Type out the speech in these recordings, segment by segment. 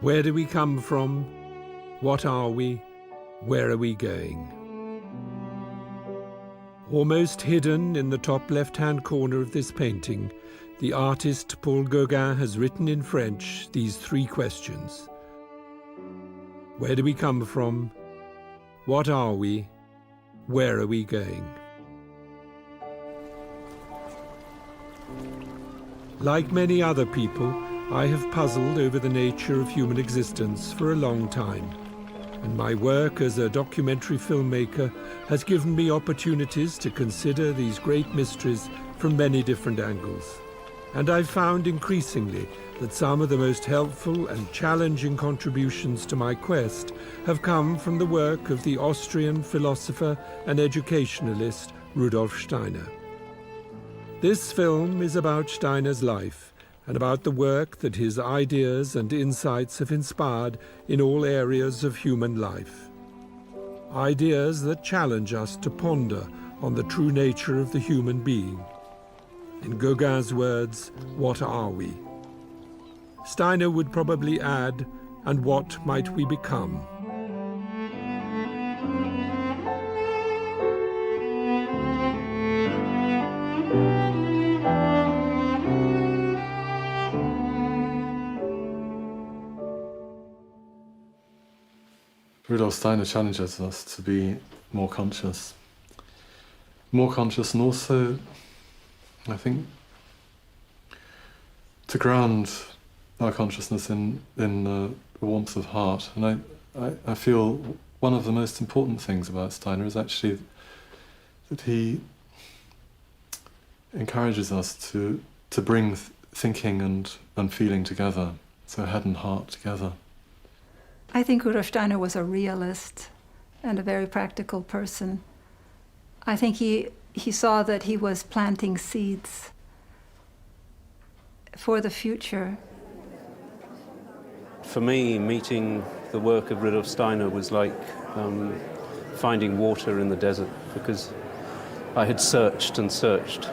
Where do we come from? What are we? Where are we going? Almost hidden in the top left-hand corner of this painting, the artist Paul Gauguin has written in French these three questions. Where do we come from? What are we? Where are we going? Like many other people, I have puzzled over the nature of human existence for a long time, and my work as a documentary filmmaker has given me opportunities to consider these great mysteries from many different angles. And I've found increasingly that some of the most helpful and challenging contributions to my quest have come from the work of the Austrian philosopher and educationalist Rudolf Steiner. This film is about Steiner's life and about the work that his ideas and insights have inspired in all areas of human life. Ideas that challenge us to ponder on the true nature of the human being. In Gauguin's words, what are we? Steiner would probably add, and what might we become? Rudolf Steiner challenges us to be more conscious. More conscious, and also, I think, to ground our consciousness in the warmth of heart. And I feel one of the most important things about Steiner is actually that he encourages us to bring thinking and feeling together, so head and heart together. I think Rudolf Steiner was a realist and a very practical person. I think he saw that he was planting seeds for the future. For me, meeting the work of Rudolf Steiner was like finding water in the desert, because I had searched and searched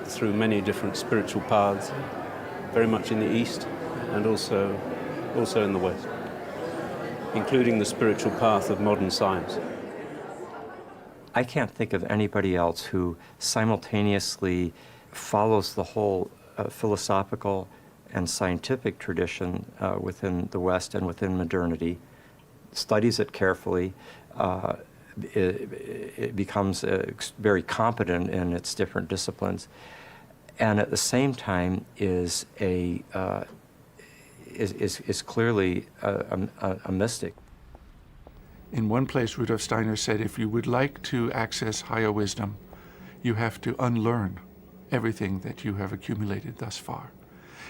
through many different spiritual paths, very much in the East and also in the West, including the spiritual path of modern science. I can't think of anybody else who simultaneously follows the whole philosophical and scientific tradition within the West and within modernity, studies it carefully, it becomes very competent in its different disciplines, and at the same time is clearly a mystic. In one place, Rudolf Steiner said, if you would like to access higher wisdom, you have to unlearn everything that you have accumulated thus far.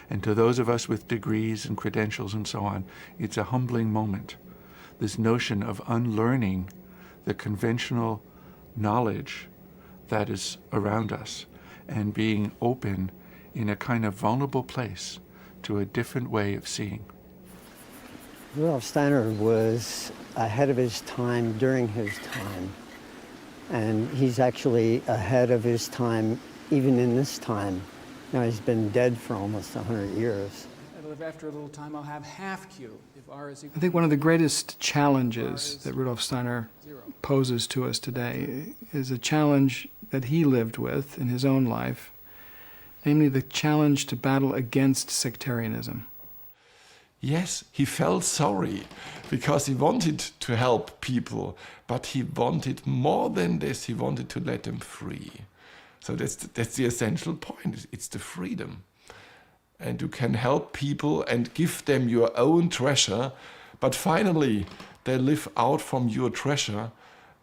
And to those of us with degrees and credentials and so on, it's a humbling moment. This notion of unlearning the conventional knowledge that is around us and being open in a kind of vulnerable place to a different way of seeing. Rudolf Steiner was ahead of his time during his time, and he's actually ahead of his time even in this time. Now, he's been dead for almost 100 years. After a little time, I'll have half Q. If R is equal, I think one of the greatest challenges that Rudolf Steiner poses to us today is a challenge that he lived with in his own life, namely the challenge to battle against sectarianism. Yes, he felt sorry because he wanted to help people, but he wanted more than this. He wanted to let them free. So that's the essential point. It's the freedom. And you can help people and give them your own treasure, but finally they live out from your treasure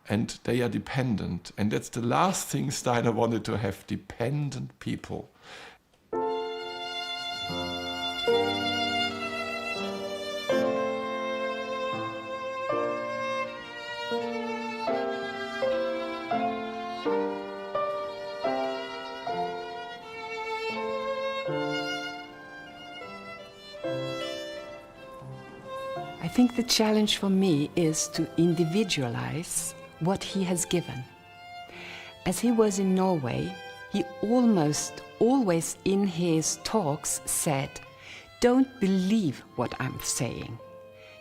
and they are dependent. And that's the last thing Steiner wanted to have, dependent people. I think the challenge for me is to individualize what he has given. As he was in Norway, he almost always in his talks said, "Don't believe what I'm saying,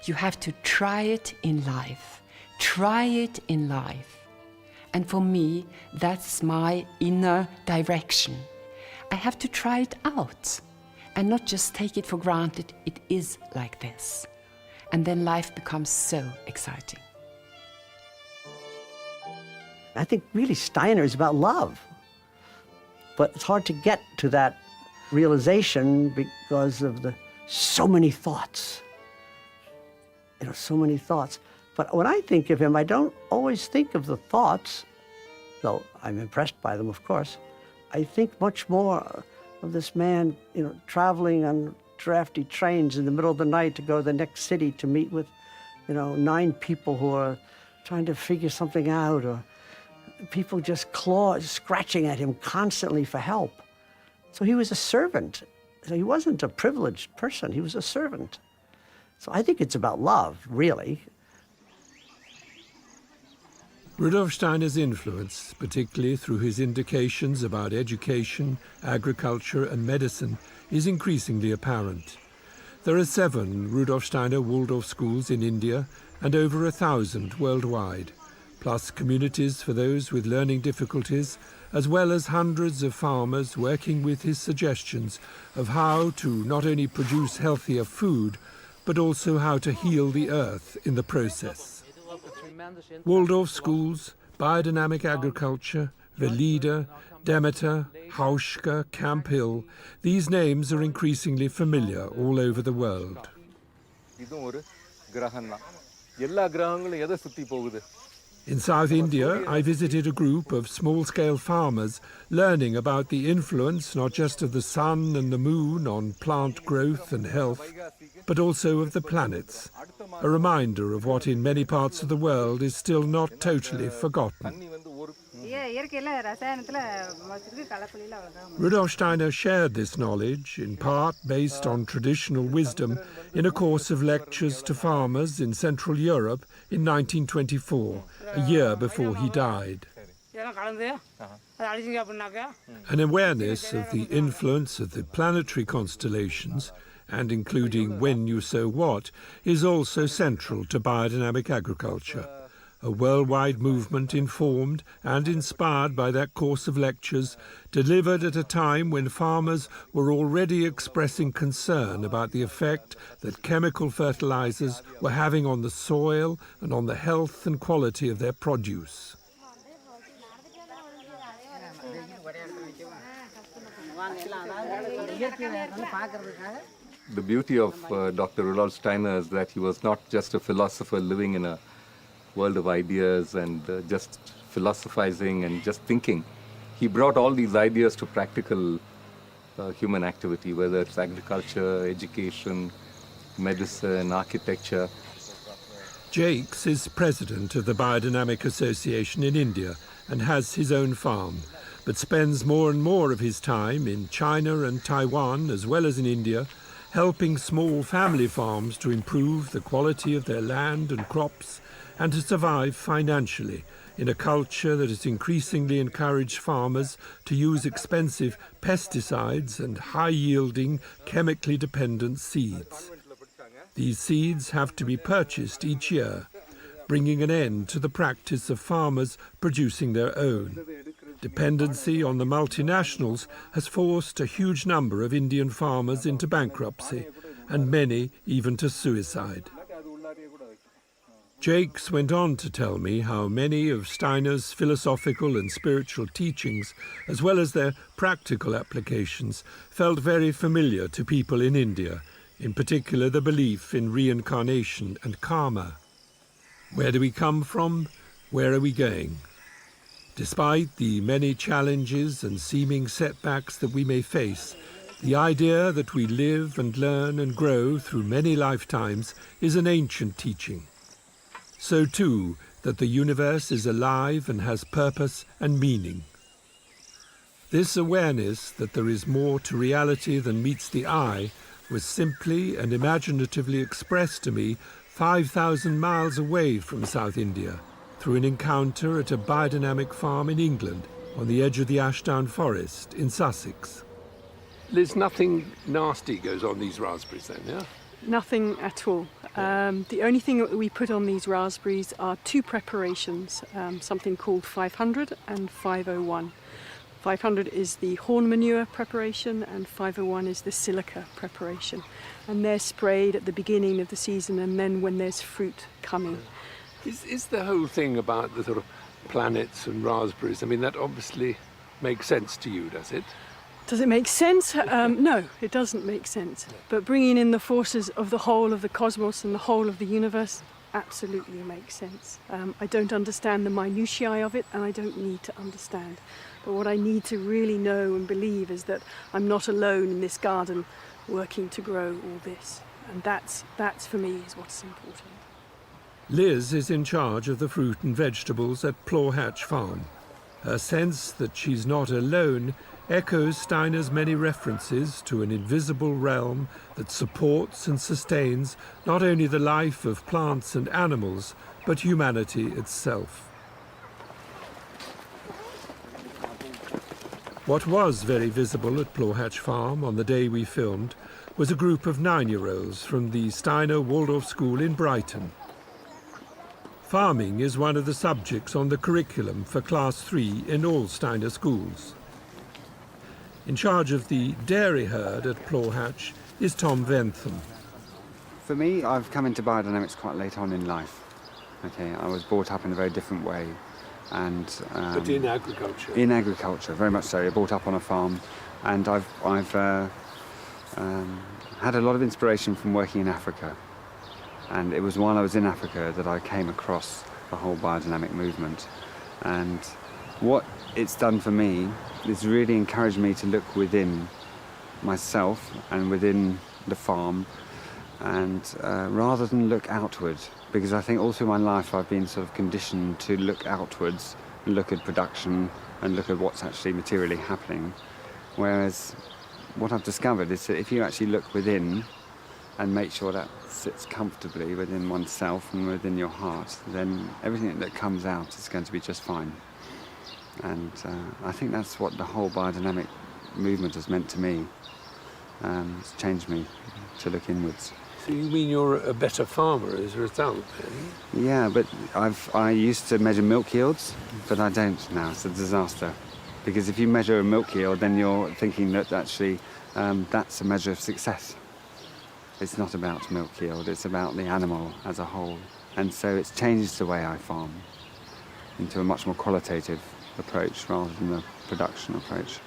You have to try it in life. Try it in life. And for me, that's my inner direction. I have to try it out and not just take it for granted it is like this. And then life becomes so exciting. I think really Steiner is about love. But it's hard to get to that realization because of so many thoughts. So many thoughts. But when I think of him, I don't always think of the thoughts, though I'm impressed by them, of course. I think much more of this man, traveling on drafty trains in the middle of the night to go to the next city to meet with, 9 people who are trying to figure something out, or people just scratching at him constantly for help. So he was a servant. So he wasn't a privileged person, he was a servant. So I think it's about love, really. Rudolf Steiner's influence, particularly through his indications about education, agriculture and medicine, is increasingly apparent. There are 7 Rudolf Steiner Waldorf schools in India and over 1,000 worldwide, plus communities for those with learning difficulties, as well as hundreds of farmers working with his suggestions of how to not only produce healthier food, but also how to heal the earth in the process. Waldorf schools, biodynamic agriculture, Velida, Demeter, Hauschka, Camp Hill, these names are increasingly familiar all over the world. In South India, I visited a group of small-scale farmers learning about the influence not just of the sun and the moon on plant growth and health, but also of the planets, a reminder of what in many parts of the world is still not totally forgotten. Rudolf Steiner shared this knowledge, in part based on traditional wisdom, in a course of lectures to farmers in Central Europe in 1924, a year before he died. An awareness of the influence of the planetary constellations, and including when you sow what, is also central to biodynamic agriculture, a worldwide movement informed and inspired by that course of lectures, delivered at a time when farmers were already expressing concern about the effect that chemical fertilizers were having on the soil and on the health and quality of their produce. The beauty of Dr. Rudolf Steiner is that he was not just a philosopher living in a world of ideas and just philosophizing and just thinking. He brought all these ideas to practical human activity, whether it's agriculture, education, medicine, architecture. Jakes is president of the Biodynamic Association in India and has his own farm, but spends more and more of his time in China and Taiwan, as well as in India, helping small family farms to improve the quality of their land and crops and to survive financially in a culture that has increasingly encouraged farmers to use expensive pesticides and high-yielding, chemically dependent seeds. These seeds have to be purchased each year, bringing an end to the practice of farmers producing their own. Dependency on the multinationals has forced a huge number of Indian farmers into bankruptcy, and many even to suicide. Jakes went on to tell me how many of Steiner's philosophical and spiritual teachings, as well as their practical applications, felt very familiar to people in India, in particular the belief in reincarnation and karma. Where do we come from? Where are we going? Despite the many challenges and seeming setbacks that we may face, the idea that we live and learn and grow through many lifetimes is an ancient teaching. So too, that the universe is alive and has purpose and meaning. This awareness that there is more to reality than meets the eye was simply and imaginatively expressed to me 5,000 miles away from South India, through an encounter at a biodynamic farm in England, on the edge of the Ashdown Forest in Sussex. There's nothing nasty goes on these raspberries then, yeah? nothing at all. The only thing that we put on these raspberries are two preparations, something called 500 and 501. 500 is the horn manure preparation and 501 is the silica preparation. And they're sprayed at the beginning of the season and then when there's fruit coming. Is the whole thing about the sort of planets and raspberries, I mean, that obviously makes sense to you, does it? Does it make sense? No, it doesn't make sense. But bringing in the forces of the whole of the cosmos and the whole of the universe absolutely makes sense. I don't understand the minutiae of it, and I don't need to understand. But what I need to really know and believe is that I'm not alone in this garden working to grow all this. And that's for me is what's important. Liz is in charge of the fruit and vegetables at Plawhatch Farm. Her sense that she's not alone echoes Steiner's many references to an invisible realm that supports and sustains not only the life of plants and animals, but humanity itself. What was very visible at Plawhatch Farm on the day we filmed was a group of 9-year-olds from the Steiner Waldorf School in Brighton. Farming is one of the subjects on the curriculum for Class 3 in all Steiner schools. In charge of the dairy herd at Plawhatch is Tom Ventham. For me, I've come into biodynamics quite late on in life. Okay, I was brought up in a very different way. And, but in agriculture? In agriculture, very much so. I brought up on a farm, and I've had a lot of inspiration from working in Africa. And it was while I was in Africa that I came across the whole biodynamic movement. And what it's done for me is really encouraged me to look within myself and within the farm, and rather than look outward, because I think all through my life I've been sort of conditioned to look outwards and look at production and look at what's actually materially happening. Whereas what I've discovered is that if you actually look within and make sure that sits comfortably within oneself and within your heart, then everything that comes out is going to be just fine. And I think that's what the whole biodynamic movement has meant to me. It's changed me to look inwards. So you mean you're a better farmer as a result, then? Yeah, but I used to measure milk yields, but I don't now. It's a disaster. Because if you measure a milk yield, then you're thinking that actually that's a measure of success. It's not about milk yield, it's about the animal as a whole. And so it's changed the way I farm into a much more qualitative approach rather than a production approach.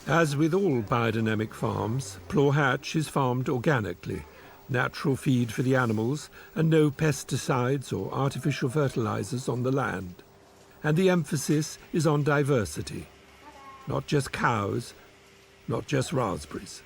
As with all biodynamic farms, Plawhatch is farmed organically, natural feed for the animals and no pesticides or artificial fertilizers on the land. And the emphasis is on diversity. Not just cows, not just raspberries.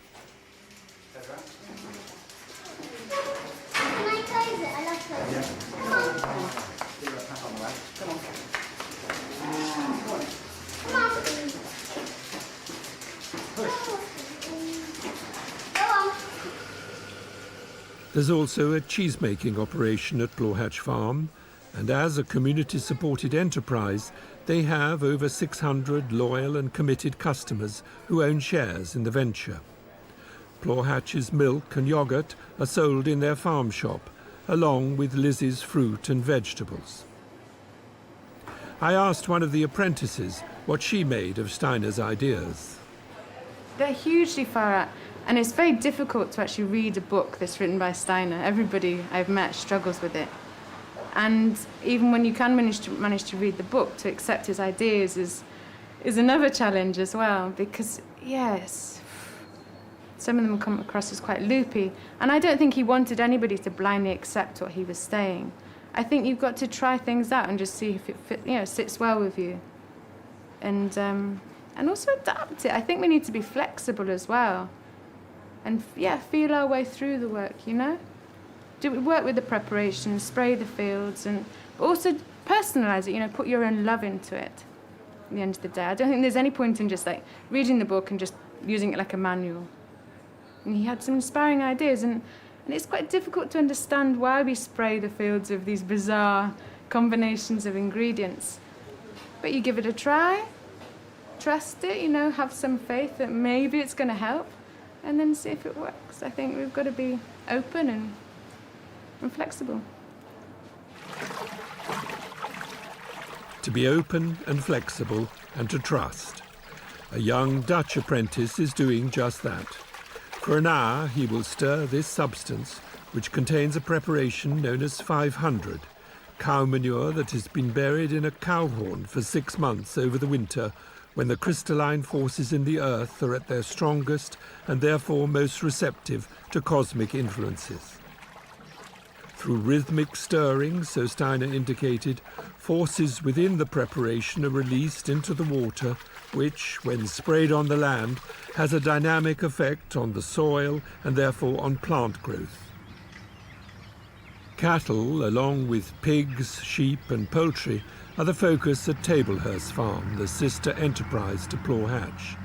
There's also a cheese-making operation at Plawhatch Farm, and as a community-supported enterprise, they have over 600 loyal and committed customers who own shares in the venture. Plawhatch's milk and yoghurt are sold in their farm shop, along with Lizzie's fruit and vegetables. I asked one of the apprentices what she made of Steiner's ideas. They're hugely far out. And it's very difficult to actually read a book that's written by Steiner. Everybody I've met struggles with it. And even when you can manage to read the book, to accept his ideas is another challenge as well, because, yes, some of them come across as quite loopy. And I don't think he wanted anybody to blindly accept what he was saying. I think you've got to try things out and just see if it sits well with you. And also adapt it. I think we need to be flexible as well. And feel our way through the work, Do we work with the preparation, spray the fields, but also personalise it, put your own love into it at the end of the day. I don't think there's any point in just like reading the book and just using it like a manual. And he had some inspiring ideas, and it's quite difficult to understand why we spray the fields of these bizarre combinations of ingredients. But you give it a try, trust it, you know, have some faith that maybe it's going to help, and then see if it works. I think we've got to be open and flexible. To be open and flexible and to trust. A young Dutch apprentice is doing just that. For an hour he will stir this substance, which contains a preparation known as 500, cow manure that has been buried in a cow horn for 6 months over the winter, when the crystalline forces in the earth are at their strongest and therefore most receptive to cosmic influences. Through rhythmic stirring, so Steiner indicated, forces within the preparation are released into the water, which, when sprayed on the land, has a dynamic effect on the soil and therefore on plant growth. Cattle, along with pigs, sheep and poultry, are the focus at Tablehurst Farm, the sister enterprise to Plough Hatch.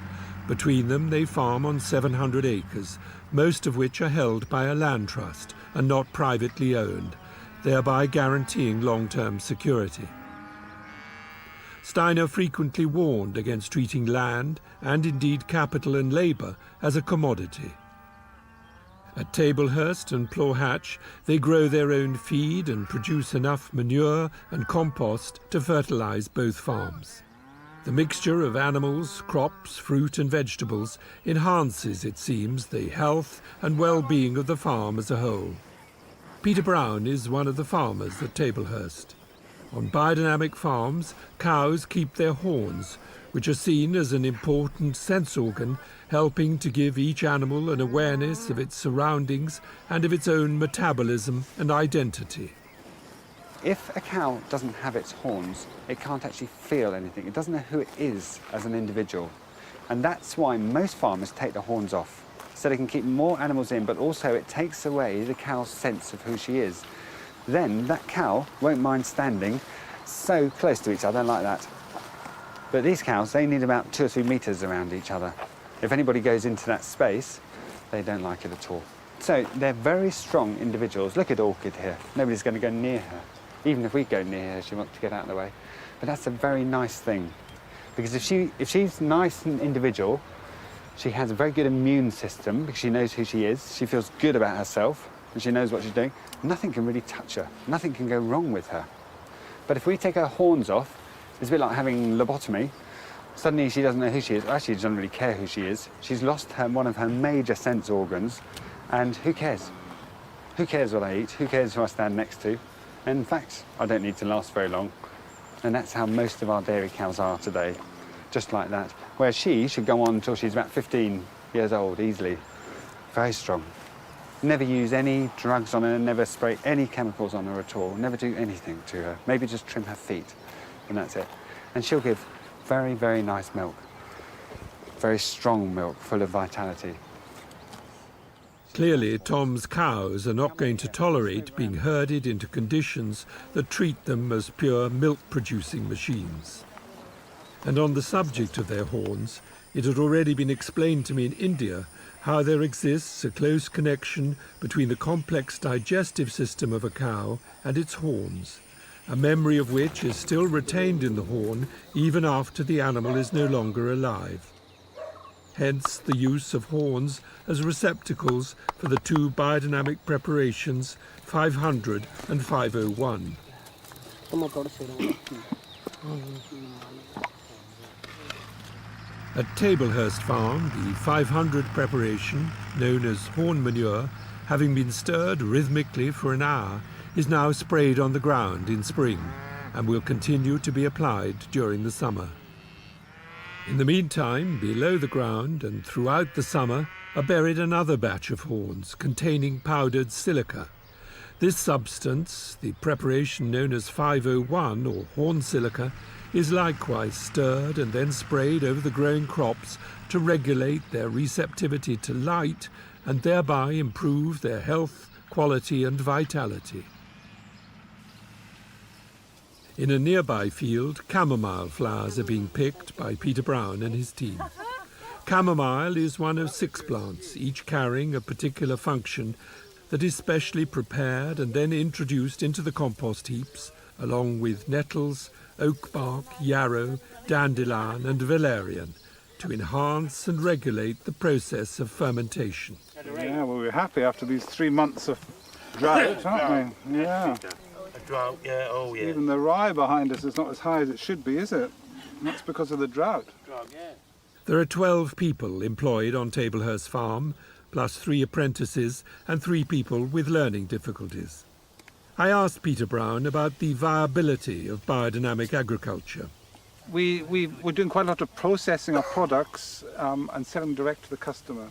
Between them they farm on 700 acres, most of which are held by a land trust and not privately owned, thereby guaranteeing long-term security. Steiner frequently warned against treating land, and indeed capital and labour, as a commodity. At Tablehurst and Plough Hatch, they grow their own feed and produce enough manure and compost to fertilise both farms. The mixture of animals, crops, fruit and vegetables enhances, it seems, the health and well-being of the farm as a whole. Peter Brown is one of the farmers at Tablehurst. On biodynamic farms, cows keep their horns, which are seen as an important sense organ, helping to give each animal an awareness of its surroundings and of its own metabolism and identity. If a cow doesn't have its horns, it can't actually feel anything. It doesn't know who it is as an individual. And that's why most farmers take the horns off, so they can keep more animals in, but also it takes away the cow's sense of who she is. Then that cow won't mind standing so close to each other like that. But these cows, they need about 2 or 3 metres around each other. If anybody goes into that space, they don't like it at all. So they're very strong individuals. Look at Orchid here. Nobody's going to go near her. Even if we go near her, she wants to get out of the way. But that's a very nice thing. Because if she's nice and individual, she has a very good immune system because she knows who she is. She feels good about herself and she knows what she's doing. Nothing can really touch her. Nothing can go wrong with her. But if we take her horns off, it's a bit like having lobotomy. Suddenly she doesn't know who she is. Actually, she doesn't really care who she is. She's lost one of her major sense organs. And who cares? Who cares what I eat? Who cares who I stand next to? And in fact, I don't need to last very long. And that's how most of our dairy cows are today, just like that. Whereas she should go on until she's about 15 years old, easily. Very strong. Never use any drugs on her, never spray any chemicals on her at all, never do anything to her. Maybe just trim her feet, and that's it. And she'll give very, very nice milk. Very strong milk, full of vitality. Clearly, Tom's cows are not going to tolerate being herded into conditions that treat them as pure milk-producing machines. And on the subject of their horns, it had already been explained to me in India how there exists a close connection between the complex digestive system of a cow and its horns, a memory of which is still retained in the horn even after the animal is no longer alive. Hence the use of horns as receptacles for the 2 biodynamic preparations, 500 and 501. At Tablehurst Farm, the 500 preparation, known as horn manure, having been stirred rhythmically for an hour, is now sprayed on the ground in spring and will continue to be applied during the summer. In the meantime, below the ground and throughout the summer are buried another batch of horns containing powdered silica. This substance, the preparation known as 501 or horn silica, is likewise stirred and then sprayed over the growing crops to regulate their receptivity to light and thereby improve their health, quality and vitality. In a nearby field, chamomile flowers are being picked by Peter Brown and his team. Chamomile is one of 6 plants, each carrying a particular function that is specially prepared and then introduced into the compost heaps along with nettles, oak bark, yarrow, dandelion and valerian, to enhance and regulate the process of fermentation. Yeah, well, we're happy after these 3 months of drought, aren't we? Yeah. A drought, yeah, oh yeah. Even the rye behind us is not as high as it should be, is it? And that's because of the drought. There are 12 people employed on Tablehurst Farm, plus 3 apprentices and 3 people with learning difficulties. I asked Peter Brown about the viability of biodynamic agriculture. We're doing quite a lot of processing of products and selling direct to the customer.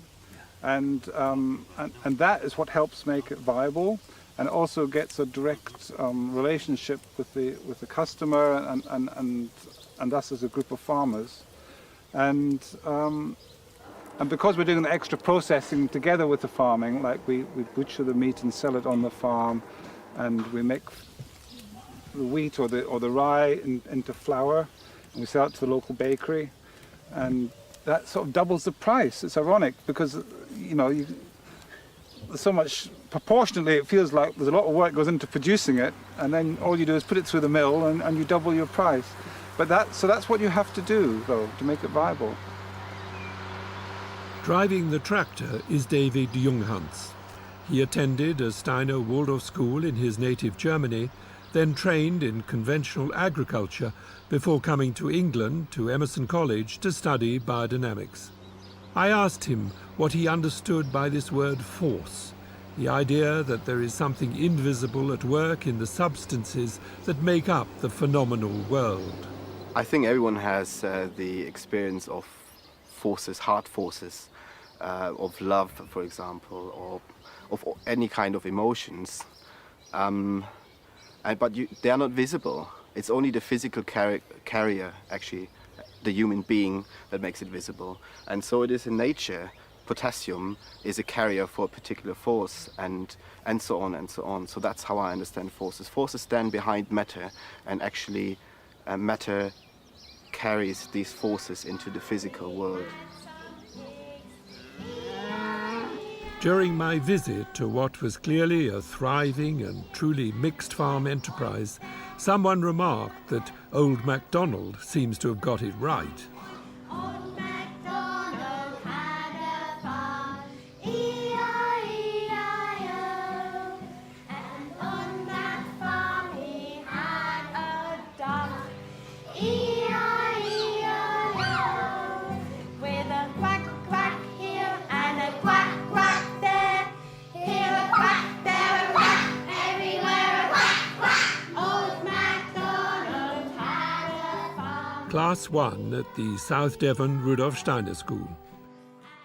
And that is what helps make it viable, and also gets a direct relationship with the customer and us as a group of farmers. And because we're doing the extra processing together with the farming, like we butcher the meat and sell it on the farm, and we make the wheat or the rye into flour, and we sell it to the local bakery, and that sort of doubles the price. It's ironic because, you know, there's so much, proportionately it feels like there's a lot of work goes into producing it, and then all you do is put it through the mill and you double your price. But that's what you have to do, though, to make it viable. Driving the tractor is David Junghans. He attended a Steiner Waldorf school in his native Germany, then trained in conventional agriculture before coming to England to Emerson College to study biodynamics. I asked him what he understood by this word force, the idea that there is something invisible at work in the substances that make up the phenomenal world. I think everyone has the experience of forces, hard forces, of love, for example, or of any kind of emotions. But they are not visible. It's only the physical carrier, actually, the human being, that makes it visible. And so it is in nature. Potassium is a carrier for a particular force, and so on and so on. So that's how I understand forces. Forces stand behind matter, and actually matter carries these forces into the physical world. During my visit to what was clearly a thriving and truly mixed farm enterprise, someone remarked that Old MacDonald seems to have got it right. Class 1 at the South Devon Rudolf Steiner School.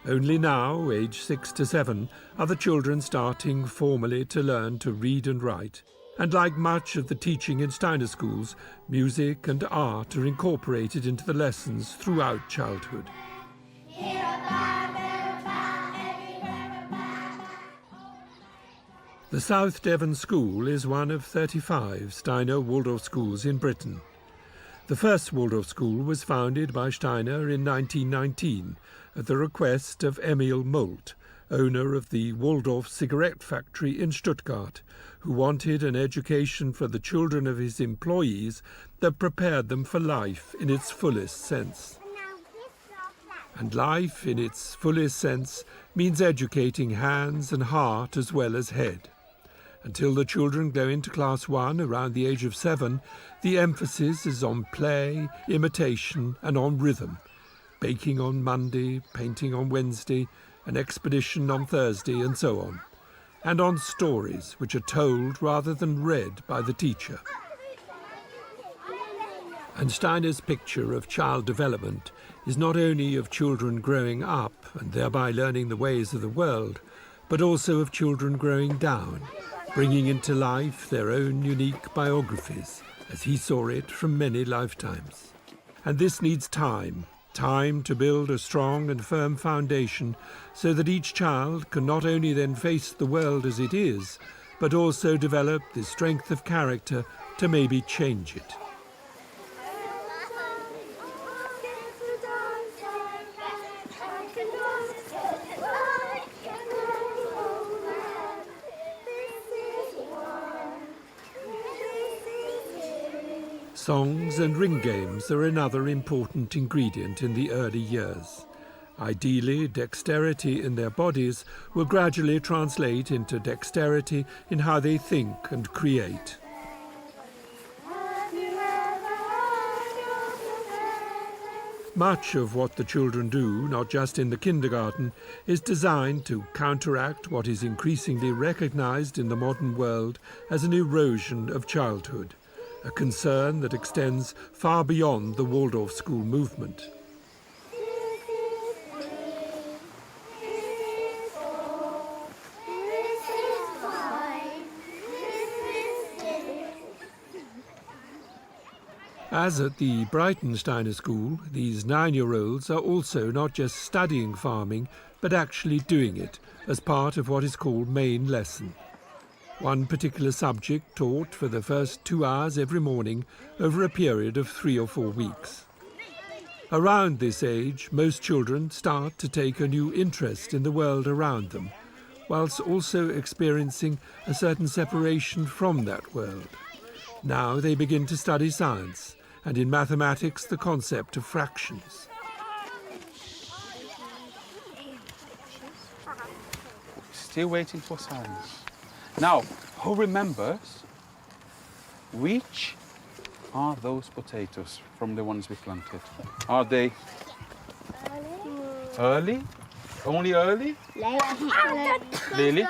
Only now, aged 6 to 7, are the children starting formally to learn to read and write. And like much of the teaching in Steiner schools, music and art are incorporated into the lessons throughout childhood. The South Devon School is one of 35 Steiner Waldorf schools in Britain. The first Waldorf school was founded by Steiner in 1919 at the request of Emil Molt, owner of the Waldorf cigarette factory in Stuttgart, who wanted an education for the children of his employees that prepared them for life in its fullest sense. And life in its fullest sense means educating hands and heart as well as head. Until the children go into Class 1 around the age of 7, the emphasis is on play, imitation and on rhythm. Baking on Monday, painting on Wednesday, an expedition on Thursday and so on. And on stories which are told rather than read by the teacher. And Steiner's picture of child development is not only of children growing up and thereby learning the ways of the world, but also of children growing down, bringing into life their own unique biographies, as he saw it from many lifetimes. And this needs time to build a strong and firm foundation so that each child can not only then face the world as it is, but also develop the strength of character to maybe change it. Songs and ring games are another important ingredient in the early years. Ideally, dexterity in their bodies will gradually translate into dexterity in how they think and create. Much of what the children do, not just in the kindergarten, is designed to counteract what is increasingly recognized in the modern world as an erosion of childhood, a concern that extends far beyond the Waldorf school movement. As at the Brighton Steiner School, these 9-year-olds are also not just studying farming, but actually doing it as part of what is called main lesson. One particular subject taught for the first 2 hours every morning over a period of 3 or 4 weeks. Around this age, most children start to take a new interest in the world around them, whilst also experiencing a certain separation from that world. Now they begin to study science, and in mathematics the concept of fractions. Still waiting for science. Now, who remembers which are those potatoes from the ones we planted? Are they early? Only early? Lily?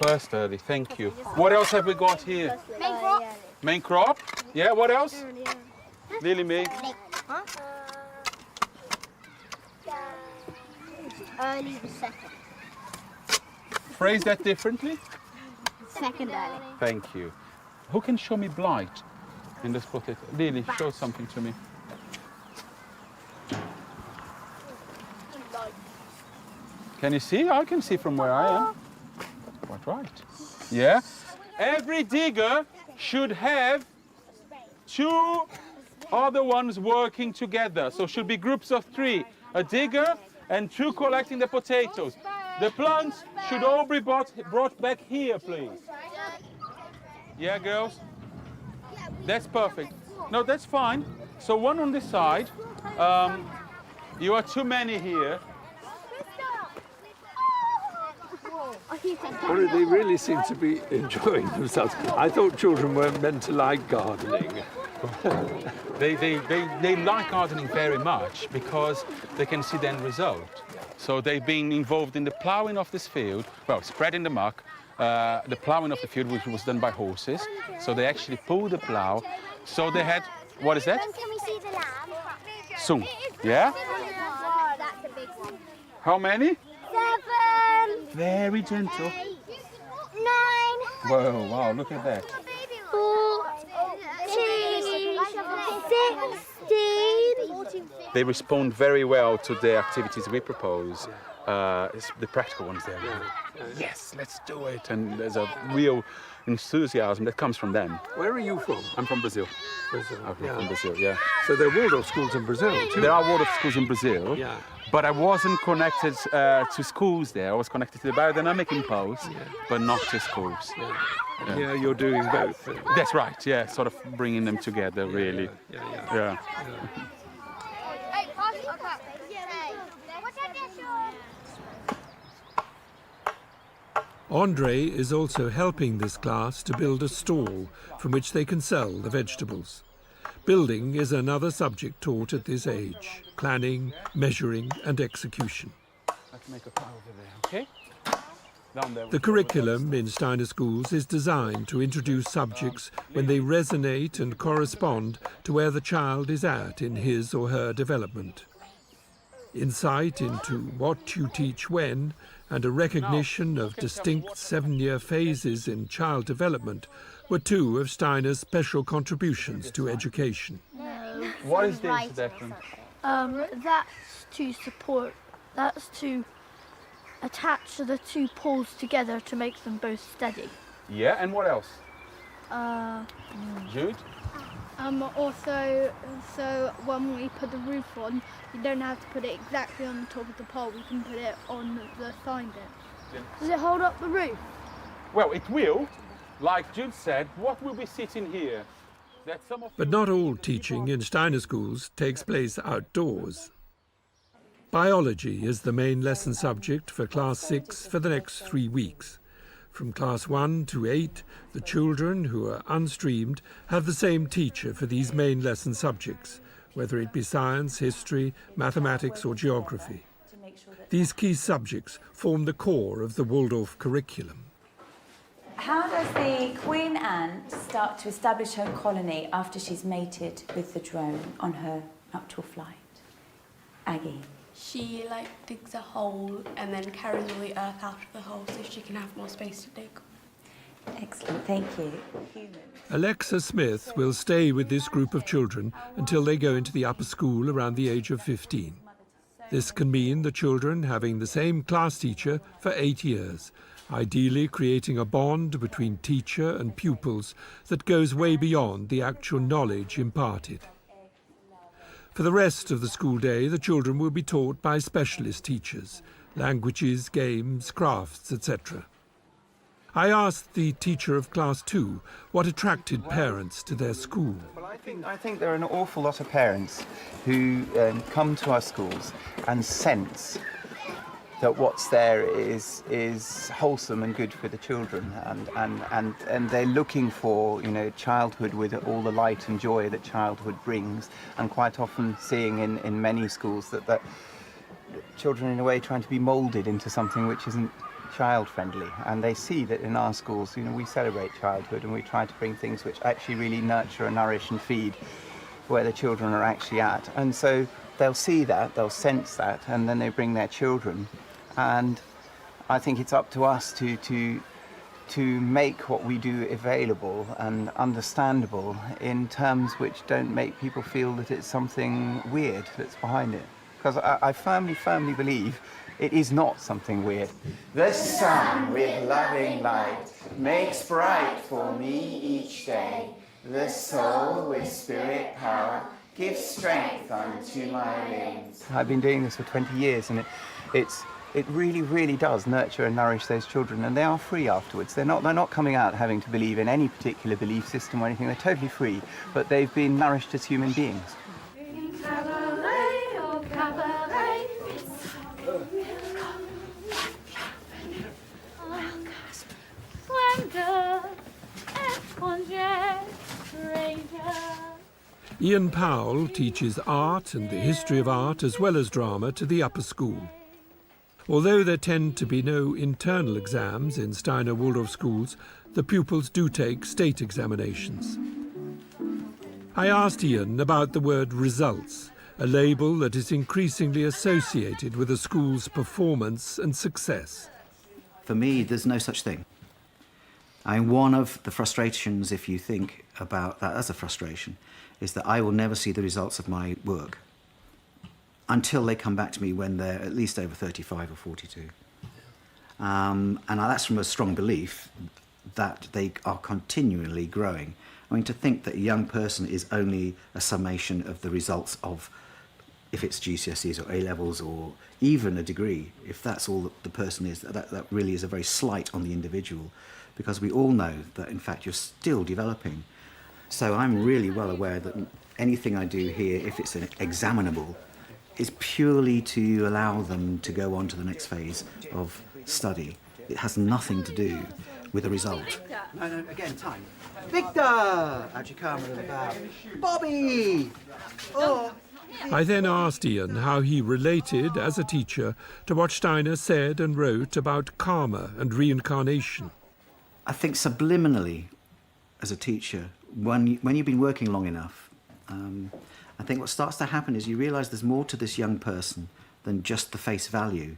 First early, thank you. What else have we got here? Main crop. Main crop? Yeah, what else? Lily, me. Early the second. Phrase that differently? Second early. Thank you. Who can show me blight in this potato? Lily, show something to me. Can you see? I can see from where I am. Quite right. Yeah? Every digger should have 2 other ones working together. So should be groups of 3. A digger and 2 collecting the potatoes. The plants should all be brought back here, please. Yeah, girls? That's perfect. No, that's fine. So 1 on this side. You are too many here. Well, they really seem to be enjoying themselves. I thought children weren't meant to like gardening. They like gardening very much because they can see the end result. So they've been involved in the ploughing of this field, well, spreading the muck, the ploughing of the field, which was done by horses. So they actually pulled the plough. So they had, what is that? When can we see the lamb? Soon. Yeah? Oh, that's a big one. How many? 7. Very gentle. 9. Whoa, wow, look at that. 14. 16. They respond very well to the activities we propose. It's the practical ones there. Yes, let's do it. And there's a real enthusiasm that comes from them. Where are you from? I'm from Brazil. I'm from Brazil, yeah. So there are Waldorf schools in Brazil too? There are Waldorf schools in Brazil, yeah. But I wasn't connected to schools there. I was connected to the biodynamic impulse, but not to schools. Yeah, you're doing both. That's right, yeah, sort of bringing them together, really. Yeah. Andre is also helping this class to build a stall from which they can sell the vegetables. Building is another subject taught at this age: planning, measuring and execution. I can make a pile over there, okay? Down there. The curriculum in Steiner schools is designed to introduce subjects when they resonate and correspond to where the child is at in his or her development. Insight into what you teach when, and a recognition of distinct 7-year phases in child development were 2 of Steiner's special contributions to education. No. What is this, Declan? That's to support, that's to attach the 2 poles together to make them both steady. Yeah, and what else? Jude? Also, so when we put the roof on, you don't have to put it exactly on the top of the pole, we can put it on the side bit. Does it hold up the roof? Well, it will. Like Jude said, what will be sitting here? But not all teaching in Steiner schools takes place outdoors. Biology is the main lesson subject for Class 6 for the next 3 weeks. From Class 1 to 8, the children who are unstreamed have the same teacher for these main lesson subjects, whether it be science, history, mathematics or geography. These key subjects form the core of the Waldorf curriculum. How does the queen ant start to establish her colony after she's mated with the drone on her nuptial flight? Aggie? She digs a hole and then carries all the earth out of the hole so she can have more space to dig. Excellent, thank you. Alexa Smith will stay with this group of children until they go into the upper school around the age of 15. This can mean the children having the same class teacher for 8 years, ideally creating a bond between teacher and pupils that goes way beyond the actual knowledge imparted. For the rest of the school day, the children will be taught by specialist teachers, languages, games, crafts, etc. I asked the teacher of Class 2 what attracted parents to their school. Well, I think there are an awful lot of parents who come to our schools and sense that what's there is wholesome and good for the children, and they're looking for, childhood with all the light and joy that childhood brings, and quite often seeing in many schools that children in a way trying to be moulded into something which isn't child-friendly, and they see that in our schools, we celebrate childhood and we try to bring things which actually really nurture and nourish and feed where the children are actually at, and so they'll see that, they'll sense that, and then they bring their children. And I think it's up to us to make what we do available and understandable in terms which don't make people feel that it's something weird that's behind it. Because I firmly believe it is not something weird. The sun with loving light makes bright for me each day. The soul with spirit power gives strength unto my limbs. I've been doing this for 20 years, and it really does nurture and nourish those children, and they are free afterwards. They're not coming out having to believe in any particular belief system or anything. They're totally free, but they've been nourished as human beings. Ian Powell teaches art and the history of art as well as drama to the upper school. Although there tend to be no internal exams in Steiner Waldorf schools, the pupils do take state examinations. I asked Ian about the word results, a label that is increasingly associated with a school's performance and success. For me, there's no such thing. One of the frustrations, if you think about that as a frustration, is that I will never see the results of my work until they come back to me when they're at least over 35 or 42. And that's from a strong belief that they are continually growing. To think that a young person is only a summation of the results of, if it's GCSEs or A-levels or even a degree, if that's all that the person is, that really is a very slight on the individual, because we all know that, in fact, you're still developing. So I'm really well aware that anything I do here, if it's an examinable, is purely to allow them to go on to the next phase of study. It has nothing to do with the result. No, again, time. Victor! How'd you come? About Bobby! Oh! I then asked Ian how he related, as a teacher, to what Steiner said and wrote about karma and reincarnation. I think subliminally, as a teacher, when you've been working long enough, I think what starts to happen is you realise there's more to this young person than just the face value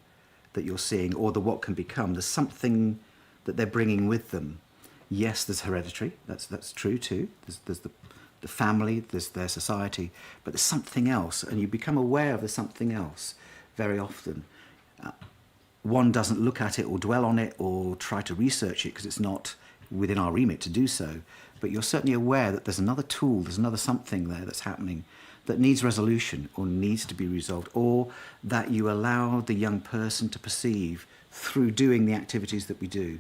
that you're seeing or the what can become. There's something that they're bringing with them. Yes, there's hereditary, that's true too. There's the family, there's their society, but there's something else, and you become aware of there's something else very often. One doesn't look at it or dwell on it or try to research it because it's not within our remit to do so, but you're certainly aware that there's another tool, there's another something there that's happening that needs resolution or needs to be resolved, or that you allow the young person to perceive through doing the activities that we do.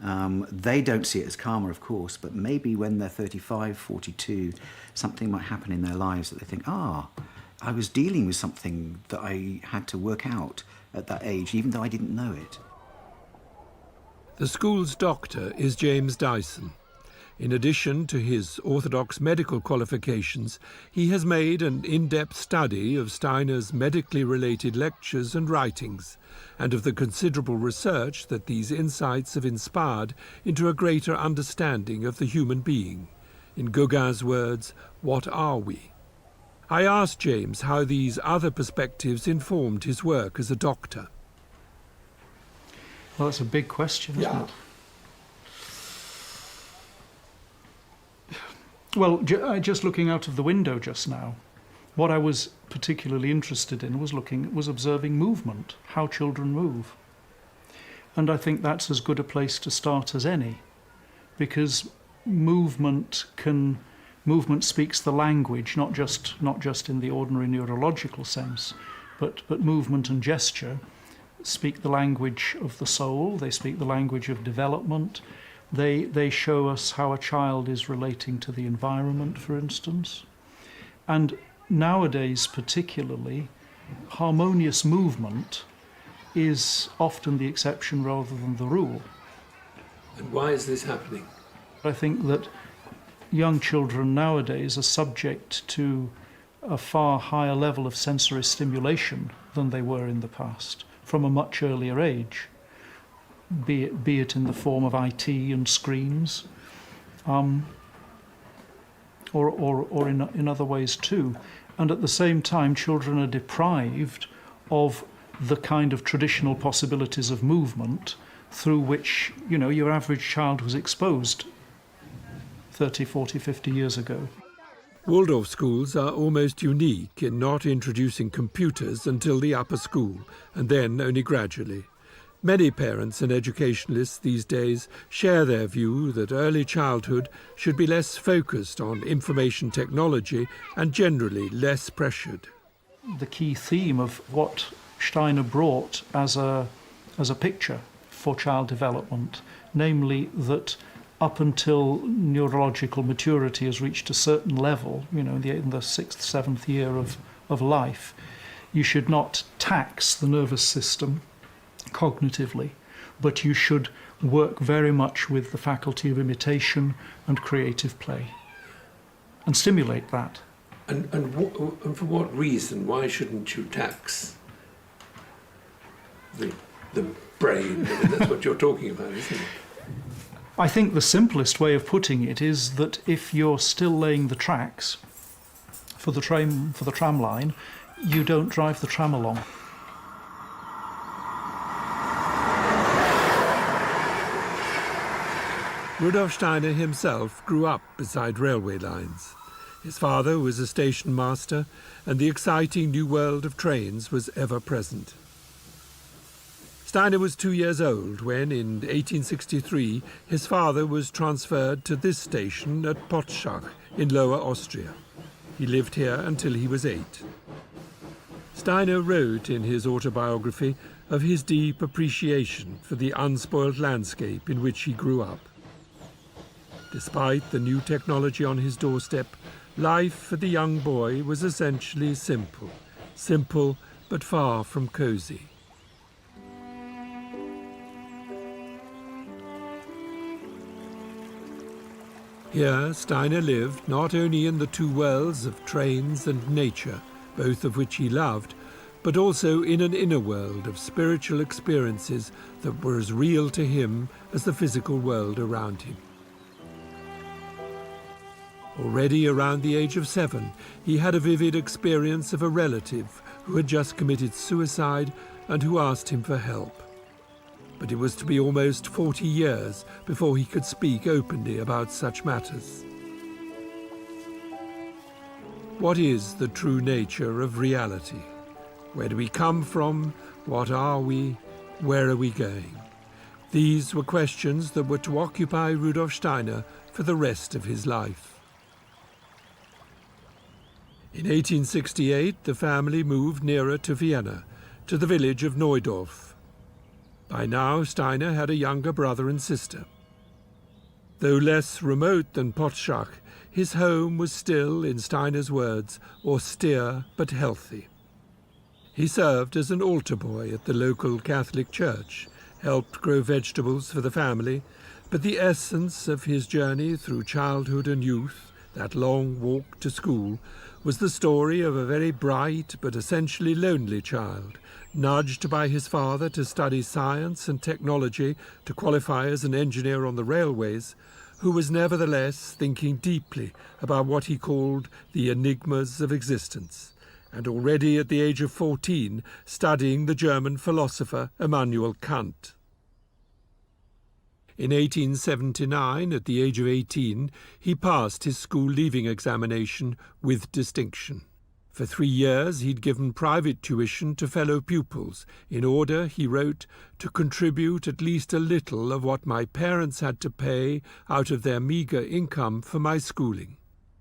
They don't see it as karma, of course, but maybe when they're 35, 42, something might happen in their lives that they think, I was dealing with something that I had to work out at that age, even though I didn't know it. The school's doctor is James Dyson. In addition to his orthodox medical qualifications, he has made an in-depth study of Steiner's medically related lectures and writings, and of the considerable research that these insights have inspired into a greater understanding of the human being. In Gauguin's words, what are we? I asked James how these other perspectives informed his work as a doctor. Well, that's a big question, isn't it? Well, just looking out of the window just now, what I was particularly interested in was observing movement, how children move. And I think that's as good a place to start as any, because movement speaks the language, not just in the ordinary neurological sense, but movement and gesture speak the language of the soul, they speak the language of development. They show us how a child is relating to the environment, for instance. And nowadays, particularly, harmonious movement is often the exception rather than the rule. And why is this happening? I think that young children nowadays are subject to a far higher level of sensory stimulation than they were in the past, from a much earlier age. Be it in the form of IT and screens, or in other ways too. And at the same time, children are deprived of the kind of traditional possibilities of movement through which, your average child was exposed 30, 40, 50 years ago. Waldorf schools are almost unique in not introducing computers until the upper school, and then only gradually. Many parents and educationalists these days share their view that early childhood should be less focused on information technology and generally less pressured. The key theme of what Steiner brought as a picture for child development, namely that up until neurological maturity has reached a certain level, in the 6th, 7th year of life, you should not tax the nervous system cognitively, but you should work very much with the faculty of imitation and creative play and stimulate that. And for what reason? Why shouldn't you tax the brain? I mean, that's what you're talking about, isn't it? I think the simplest way of putting it is that if you're still laying the tracks for the tram line, you don't drive the tram along. Rudolf Steiner himself grew up beside railway lines. His father was a station master, and the exciting new world of trains was ever present. Steiner was 2 years old when, in 1863, his father was transferred to this station at Potschach in Lower Austria. He lived here until he was 8. Steiner wrote in his autobiography of his deep appreciation for the unspoiled landscape in which he grew up. Despite the new technology on his doorstep, life for the young boy was essentially simple but far from cozy. Here, Steiner lived not only in the two worlds of trains and nature, both of which he loved, but also in an inner world of spiritual experiences that were as real to him as the physical world around him. Already around the age of 7, he had a vivid experience of a relative who had just committed suicide and who asked him for help. But it was to be almost 40 years before he could speak openly about such matters. What is the true nature of reality? Where do we come from? What are we? Where are we going? These were questions that were to occupy Rudolf Steiner for the rest of his life. In 1868, the family moved nearer to Vienna, to the village of Neudorf. By now, Steiner had a younger brother and sister. Though less remote than Potschach, his home was still, in Steiner's words, austere but healthy. He served as an altar boy at the local Catholic church, helped grow vegetables for the family, but the essence of his journey through childhood and youth, that long walk to school, was the story of a very bright but essentially lonely child, nudged by his father to study science and technology to qualify as an engineer on the railways, who was nevertheless thinking deeply about what he called the enigmas of existence, and already at the age of 14 studying the German philosopher Immanuel Kant. In 1879, at the age of 18, he passed his school leaving examination with distinction. For 3 years he'd given private tuition to fellow pupils in order, he wrote, to contribute at least a little of what my parents had to pay out of their meagre income for my schooling.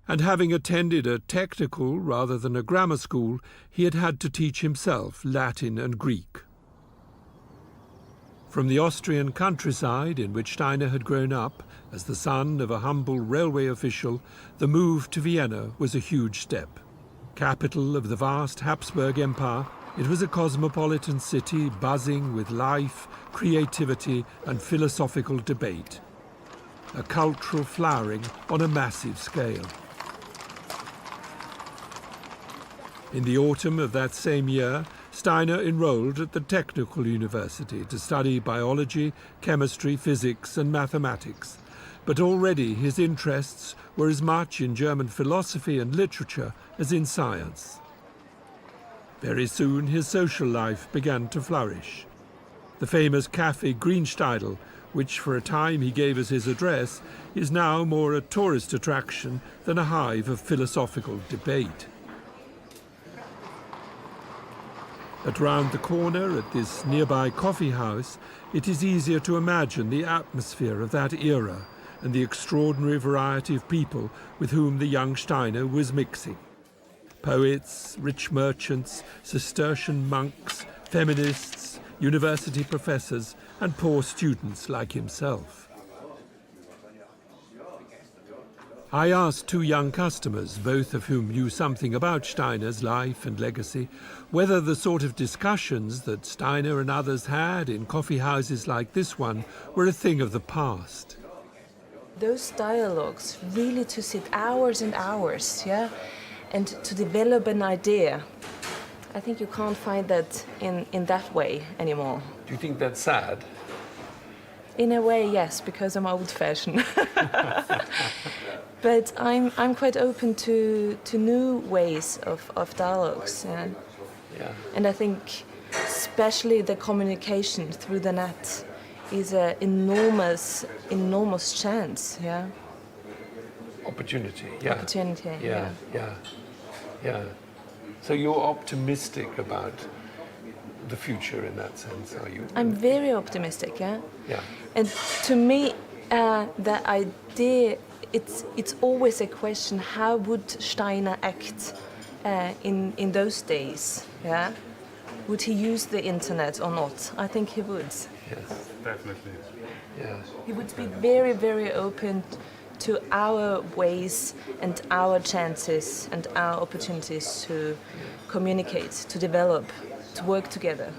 And having attended a technical rather than a grammar school, he had had to teach himself Latin and Greek. From the Austrian countryside in which Steiner had grown up, as the son of a humble railway official, the move to Vienna was a huge step. Capital of the vast Habsburg Empire, it was a cosmopolitan city buzzing with life, creativity, and philosophical debate. A cultural flowering on a massive scale. In the autumn of that same year, Steiner enrolled at the Technical University to study biology, chemistry, physics, and mathematics. But already his interests were as much in German philosophy and literature as in science. Very soon his social life began to flourish. The famous Café Greensteidl, which for a time he gave as his address, is now more a tourist attraction than a hive of philosophical debate. But round the corner at this nearby coffee house, it is easier to imagine the atmosphere of that era and the extraordinary variety of people with whom the young Steiner was mixing. Poets, rich merchants, Cistercian monks, feminists, university professors, and poor students like himself. I asked 2 young customers, both of whom knew something about Steiner's life and legacy, whether the sort of discussions that Steiner and others had in coffee houses like this one were a thing of the past. Those dialogues, really to sit hours and hours, yeah, and to develop an idea. I think you can't find that in that way anymore. Do you think that's sad? In a way, yes, because I'm old-fashioned. But I'm quite open to new ways of dialogues. Yeah. And I think especially the communication through the net is an enormous chance, yeah. Opportunity, yeah. Opportunity, yeah. So you're optimistic about the future in that sense, are you? I'm very optimistic, yeah. Yeah. And to me, the idea, it's always a question, how would Steiner act in those days, yeah? Would he use the internet or not? I think he would. Yes, definitely. Yeah. He would be very, very open to our ways and our chances and our opportunities to communicate, to develop, to work together.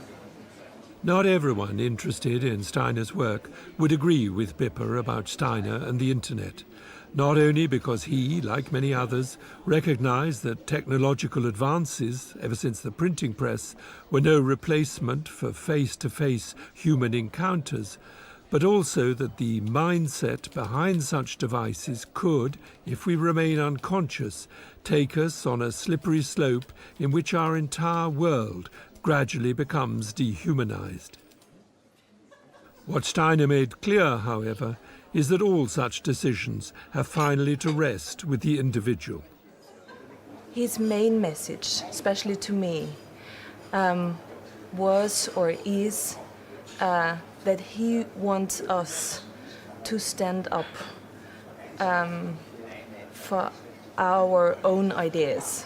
Not everyone interested in Steiner's work would agree with Bipper about Steiner and the internet. Not only because he, like many others, recognized that technological advances, ever since the printing press, were no replacement for face-to-face human encounters, but also that the mindset behind such devices could, if we remain unconscious, take us on a slippery slope in which our entire world gradually becomes dehumanized. What Steiner made clear, however, is that all such decisions have finally to rest with the individual. His main message, especially to me, was or is that he wants us to stand up for our own ideas.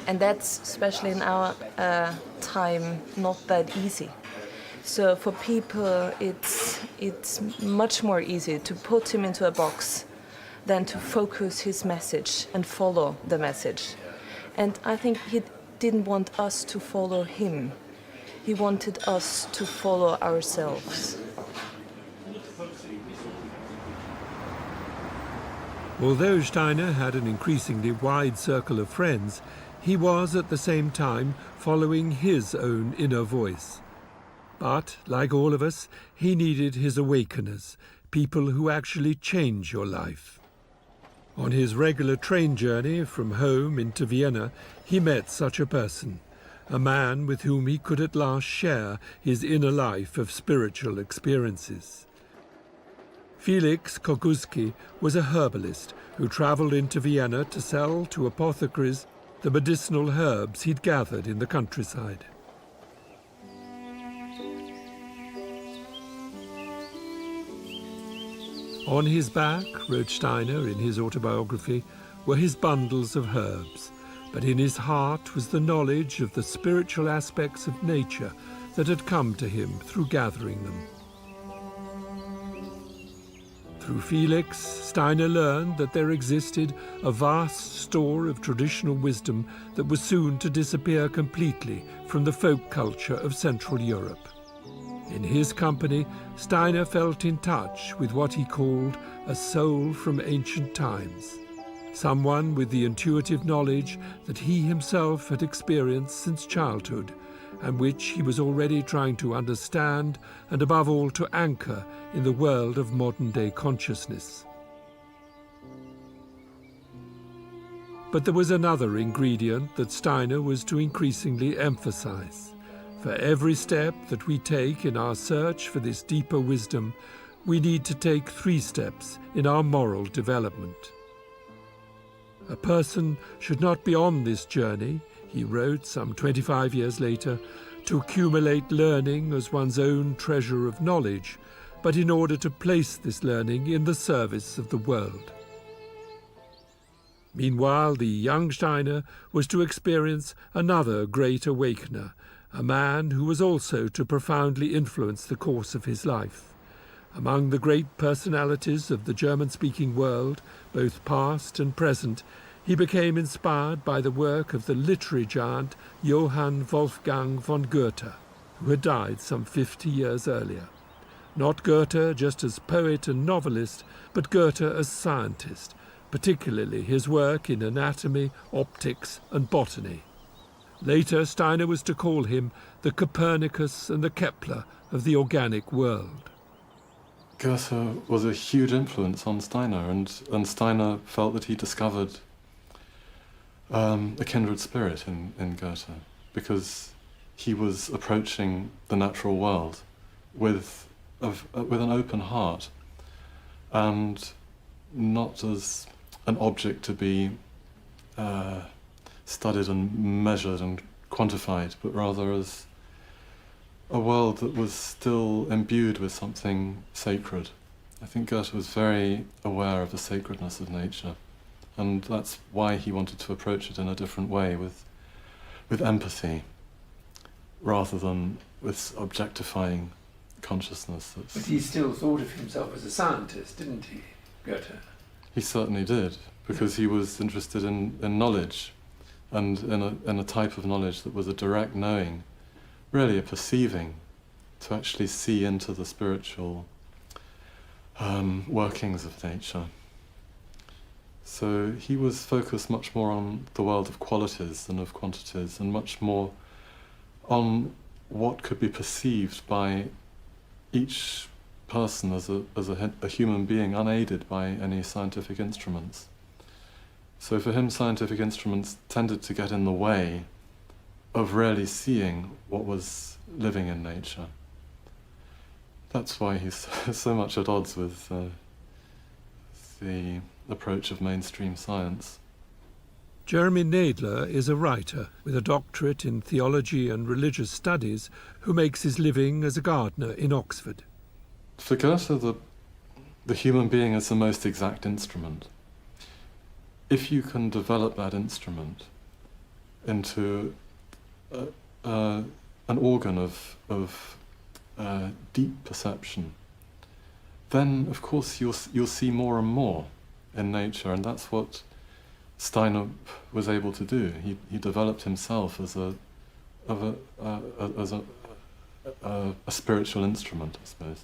And that's, especially in our time, not that easy. So for people, it's much more easy to put him into a box than to focus his message and follow the message. And I think he didn't want us to follow him. He wanted us to follow ourselves. Although Steiner had an increasingly wide circle of friends, he was at the same time following his own inner voice. But, like all of us, he needed his awakeners, people who actually change your life. On his regular train journey from home into Vienna, he met such a person, a man with whom he could at last share his inner life of spiritual experiences. Felix Kokuski was a herbalist who travelled into Vienna to sell to apothecaries the medicinal herbs he'd gathered in the countryside. On his back, wrote Steiner in his autobiography, were his bundles of herbs, but in his heart was the knowledge of the spiritual aspects of nature that had come to him through gathering them. Through Felix, Steiner learned that there existed a vast store of traditional wisdom that was soon to disappear completely from the folk culture of Central Europe. In his company, Steiner felt in touch with what he called a soul from ancient times, someone with the intuitive knowledge that he himself had experienced since childhood, and which he was already trying to understand and above all to anchor in the world of modern-day consciousness. But there was another ingredient that Steiner was to increasingly emphasize. For every step that we take in our search for this deeper wisdom, we need to take 3 steps in our moral development. A person should not be on this journey, he wrote some 25 years later, to accumulate learning as one's own treasure of knowledge, but in order to place this learning in the service of the world. Meanwhile, the young Steiner was to experience another great awakener, a man who was also to profoundly influence the course of his life. Among the great personalities of the German-speaking world, both past and present, he became inspired by the work of the literary giant Johann Wolfgang von Goethe, who had died some 50 years earlier. Not Goethe just as poet and novelist, but Goethe as scientist, particularly his work in anatomy, optics, and botany. Later, Steiner was to call him the Copernicus and the Kepler of the organic world. Goethe was a huge influence on Steiner, and Steiner felt that he discovered a kindred spirit in Goethe, because he was approaching the natural world with an open heart, and not as an object to be studied and measured and quantified, but rather as a world that was still imbued with something sacred. I think Goethe was very aware of the sacredness of nature, and that's why he wanted to approach it in a different way, with empathy, rather than with objectifying consciousness. But he still thought of himself as a scientist, didn't he, Goethe? He certainly did, because he was interested in knowledge, and in a type of knowledge that was a direct knowing, really a perceiving, to actually see into the spiritual workings of nature. So he was focused much more on the world of qualities than of quantities, and much more on what could be perceived by each person as a human being, unaided by any scientific instruments. So for him, scientific instruments tended to get in the way of really seeing what was living in nature. That's why he's so much at odds with the approach of mainstream science. Jeremy Nadler is a writer with a doctorate in theology and religious studies who makes his living as a gardener in Oxford. For Goethe, the human being is the most exact instrument. If you can develop that instrument into an organ of deep perception, then of course you'll see more and more in nature, and that's what Steiner was able to do. He developed himself as a spiritual instrument, I suppose.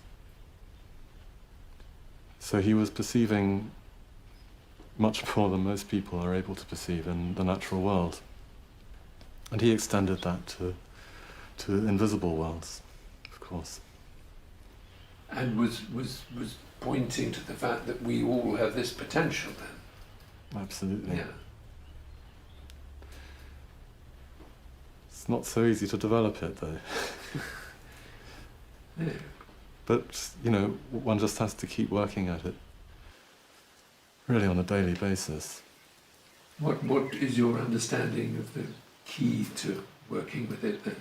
So he was perceiving much more than most people are able to perceive in the natural world, and he extended that to invisible worlds, of course. And was pointing to the fact that we all have this potential then. Absolutely. Yeah. It's not so easy to develop it, though. Yeah. But, you know, one just has to keep working at it, really on a daily basis. What is your understanding of the key to working with it then?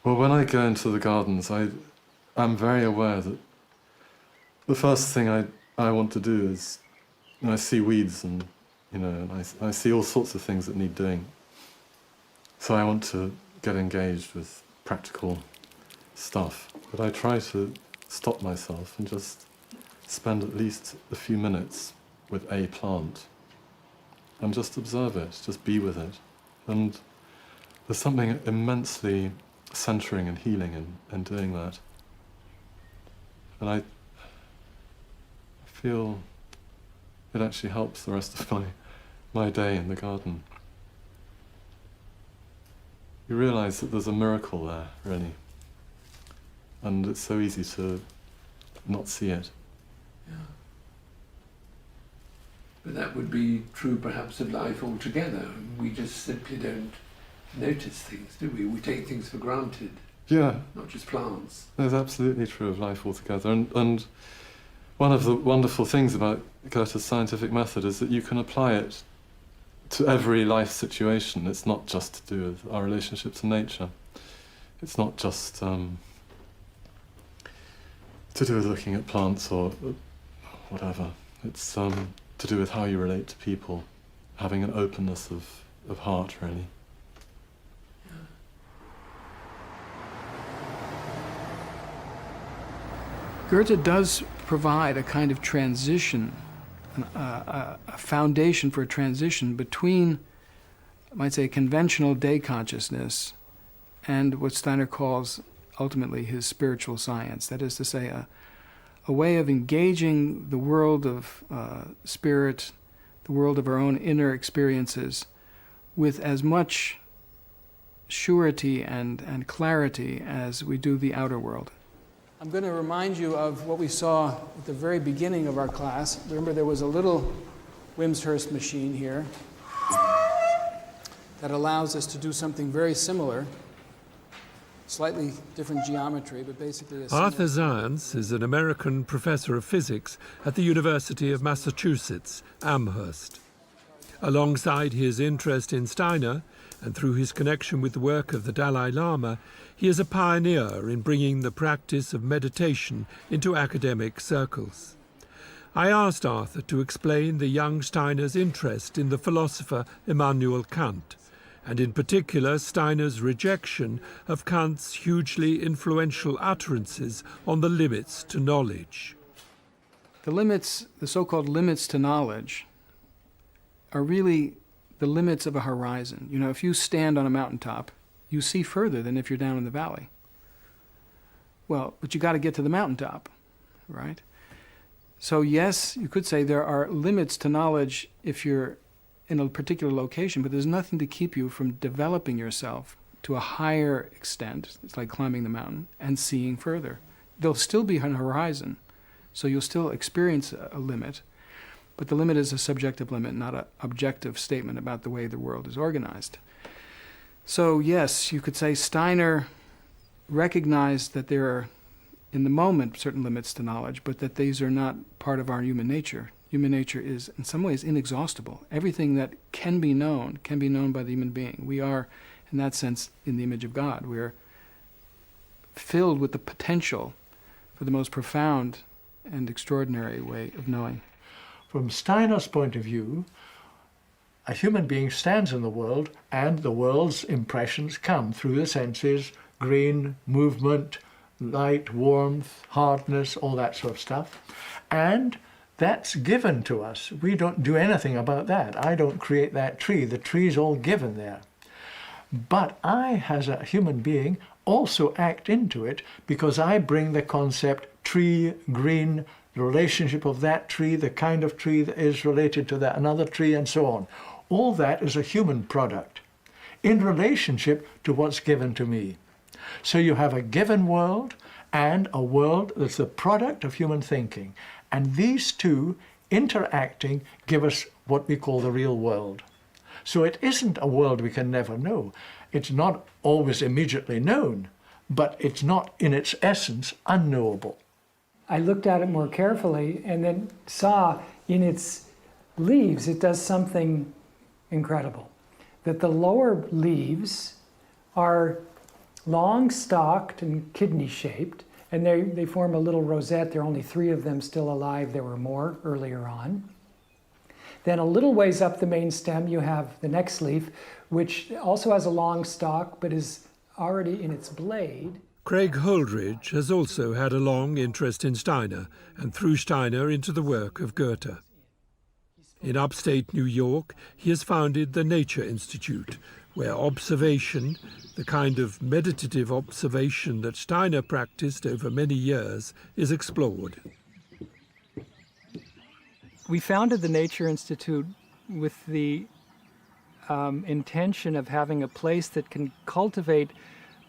Well, when I go into the gardens, I'm very aware that the first thing I want to do is, I see weeds and, I see all sorts of things that need doing. So I want to get engaged with practical stuff. But I try to stop myself and just spend at least a few minutes with a plant and just observe it, just be with it. And there's something immensely centering and healing in doing that. And I feel it actually helps the rest of my day in the garden. You realize that there's a miracle there, really. And it's so easy to not see it. Yeah. But that would be true perhaps of life altogether. We just simply don't notice things, do we? We take things for granted. Yeah. Not just plants. That's absolutely true of life altogether. And one of the wonderful things about Goethe's scientific method is that you can apply it to every life situation. It's not just to do with our relationship to nature. It's not just to do with looking at plants or whatever. It's to do with how you relate to people, having an openness of heart, really. Goethe does provide a kind of transition, a foundation for a transition between, I might say, conventional day consciousness and what Steiner calls ultimately his spiritual science. That is to say, a way of engaging the world of spirit, the world of our own inner experiences, with as much surety and clarity as we do the outer world. I'm going to remind you of what we saw at the very beginning of our class. Remember, there was a little Wimshurst machine here that allows us to do something very similar, slightly different geometry, but basically a Arthur Zients is an American professor of physics at the University of Massachusetts, Amherst. Alongside his interest in Steiner, and through his connection with the work of the Dalai Lama, he is a pioneer in bringing the practice of meditation into academic circles. I asked Arthur to explain the young Steiner's interest in the philosopher Immanuel Kant, and in particular Steiner's rejection of Kant's hugely influential utterances on the limits to knowledge. The limits, the so-called limits to knowledge, are really the limits of a horizon. You know, if you stand on a mountaintop, you see further than if you're down in the valley. Well, but you got to get to the mountaintop, right? So yes, you could say there are limits to knowledge if you're in a particular location, but there's nothing to keep you from developing yourself to a higher extent. It's like climbing the mountain and seeing further. There'll still be an horizon, so you'll still experience a limit, but the limit is a subjective limit, not an objective statement about the way the world is organized. So yes, you could say Steiner recognized that there are, in the moment, certain limits to knowledge, but that these are not part of our human nature. Human nature is, in some ways, inexhaustible. Everything that can be known by the human being. We are, in that sense, in the image of God. We're filled with the potential for the most profound and extraordinary way of knowing. From Steiner's point of view, a human being stands in the world and the world's impressions come through the senses, green, movement, light, warmth, hardness, all that sort of stuff. And that's given to us. We don't do anything about that. I don't create that tree. The tree's all given there. But I, as a human being, also act into it because I bring the concept tree, green, the relationship of that tree, the kind of tree that is related to that another tree, and so on. All that is a human product in relationship to what's given to me. So you have a given world and a world that's the product of human thinking. And these two interacting give us what we call the real world. So it isn't a world we can never know. It's not always immediately known, but it's not in its essence unknowable. I looked at it more carefully and then saw in its leaves it does something incredible. That the lower leaves are long stalked and kidney shaped, and they form a little rosette. There are only 3 of them still alive. There were more earlier on. Then a little ways up the main stem you have the next leaf, which also has a long stalk but is already in its blade. Craig Holdridge has also had a long interest in Steiner, and through Steiner into the work of Goethe. In upstate New York, he has founded the Nature Institute, where observation, the kind of meditative observation that Steiner practiced over many years, is explored. We founded the Nature Institute with the intention of having a place that can cultivate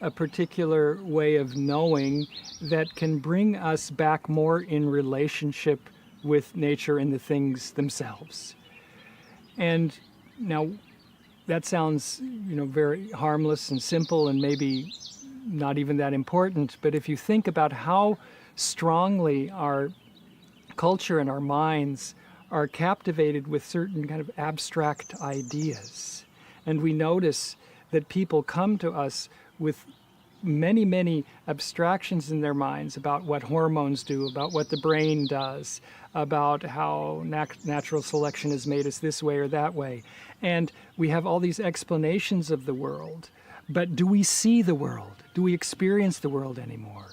a particular way of knowing that can bring us back more in relationship with nature and the things themselves. And now that sounds, very harmless and simple and maybe not even that important, but if you think about how strongly our culture and our minds are captivated with certain kind of abstract ideas, and we notice that people come to us with many, many abstractions in their minds about what hormones do, about what the brain does, about how natural selection has made us this way or that way. And we have all these explanations of the world, but do we see the world? Do we experience the world anymore?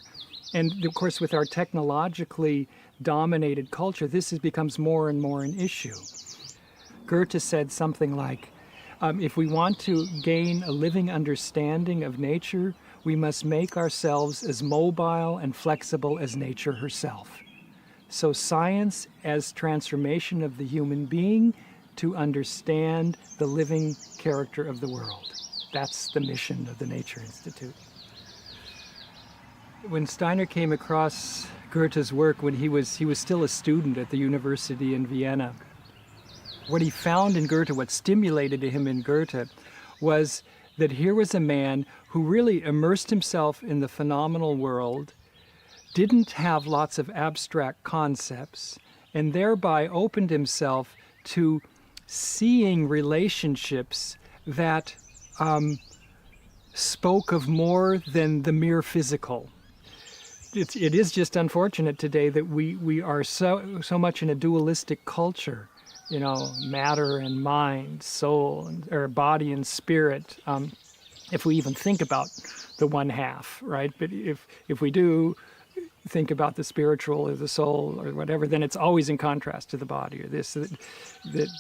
And of course, with our technologically dominated culture, this becomes more and more an issue. Goethe said something like, if we want to gain a living understanding of nature, we must make ourselves as mobile and flexible as nature herself. So science as transformation of the human being to understand the living character of the world. That's the mission of the Nature Institute. When Steiner came across Goethe's work when he was still a student at the university in Vienna, what he found in Goethe, what stimulated him in Goethe, was that here was a man who really immersed himself in the phenomenal world, didn't have lots of abstract concepts, and thereby opened himself to seeing relationships that spoke of more than the mere physical. It is just unfortunate today that we are so much in a dualistic culture, matter and mind, soul, or body and spirit, if we even think about the one half, right? But if we do think about the spiritual or the soul or whatever, then it's always in contrast to the body or this.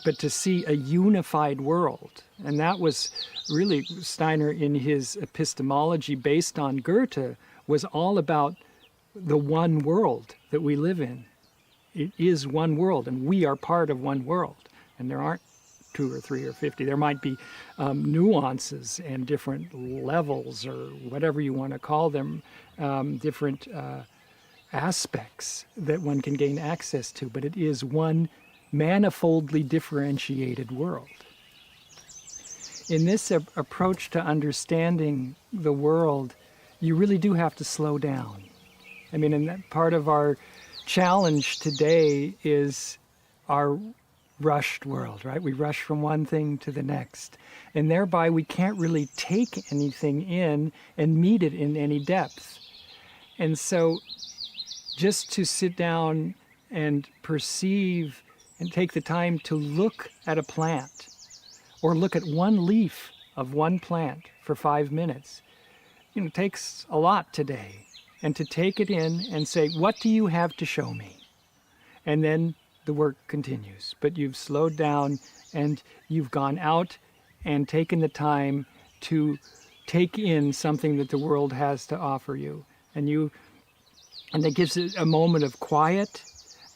But to see a unified world, and that was really Steiner in his epistemology based on Goethe, was all about the one world that we live in. It is one world, and we are part of one world. And there aren't 2 or 3 or 50. There might be nuances and different levels, or whatever you want to call them, different aspects that one can gain access to, but it is one manifoldly differentiated world. In this approach to understanding the world, you really do have to slow down. I mean, and that part of our challenge today is our rushed world, right? We rush from one thing to the next, and thereby we can't really take anything in and meet it in any depth. And so just to sit down and perceive and take the time to look at a plant or look at one leaf of one plant for 5 minutes, takes a lot today. and to take it in and say, what do you have to show me? And then the work continues. But you've slowed down and you've gone out and taken the time to take in something that the world has to offer you. And that gives it a moment of quiet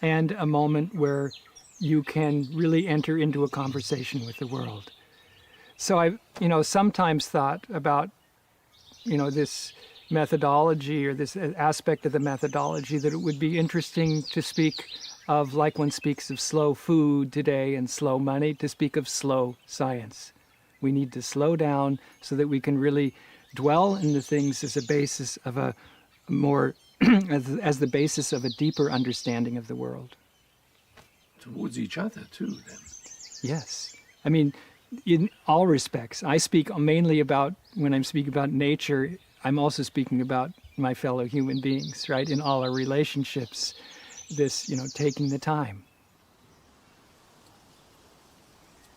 and a moment where you can really enter into a conversation with the world. So I, sometimes thought about, this methodology or this aspect of the methodology, that it would be interesting to speak of, like one speaks of slow food today and slow money, to speak of slow science. We need to slow down so that we can really dwell in the things as a basis of a more, as the basis of a deeper understanding of the world. Towards each other too, then. Yes. I mean, in all respects. I speak mainly about, when I'm speaking about nature, I'm also speaking about my fellow human beings, right? In all our relationships, this, taking the time.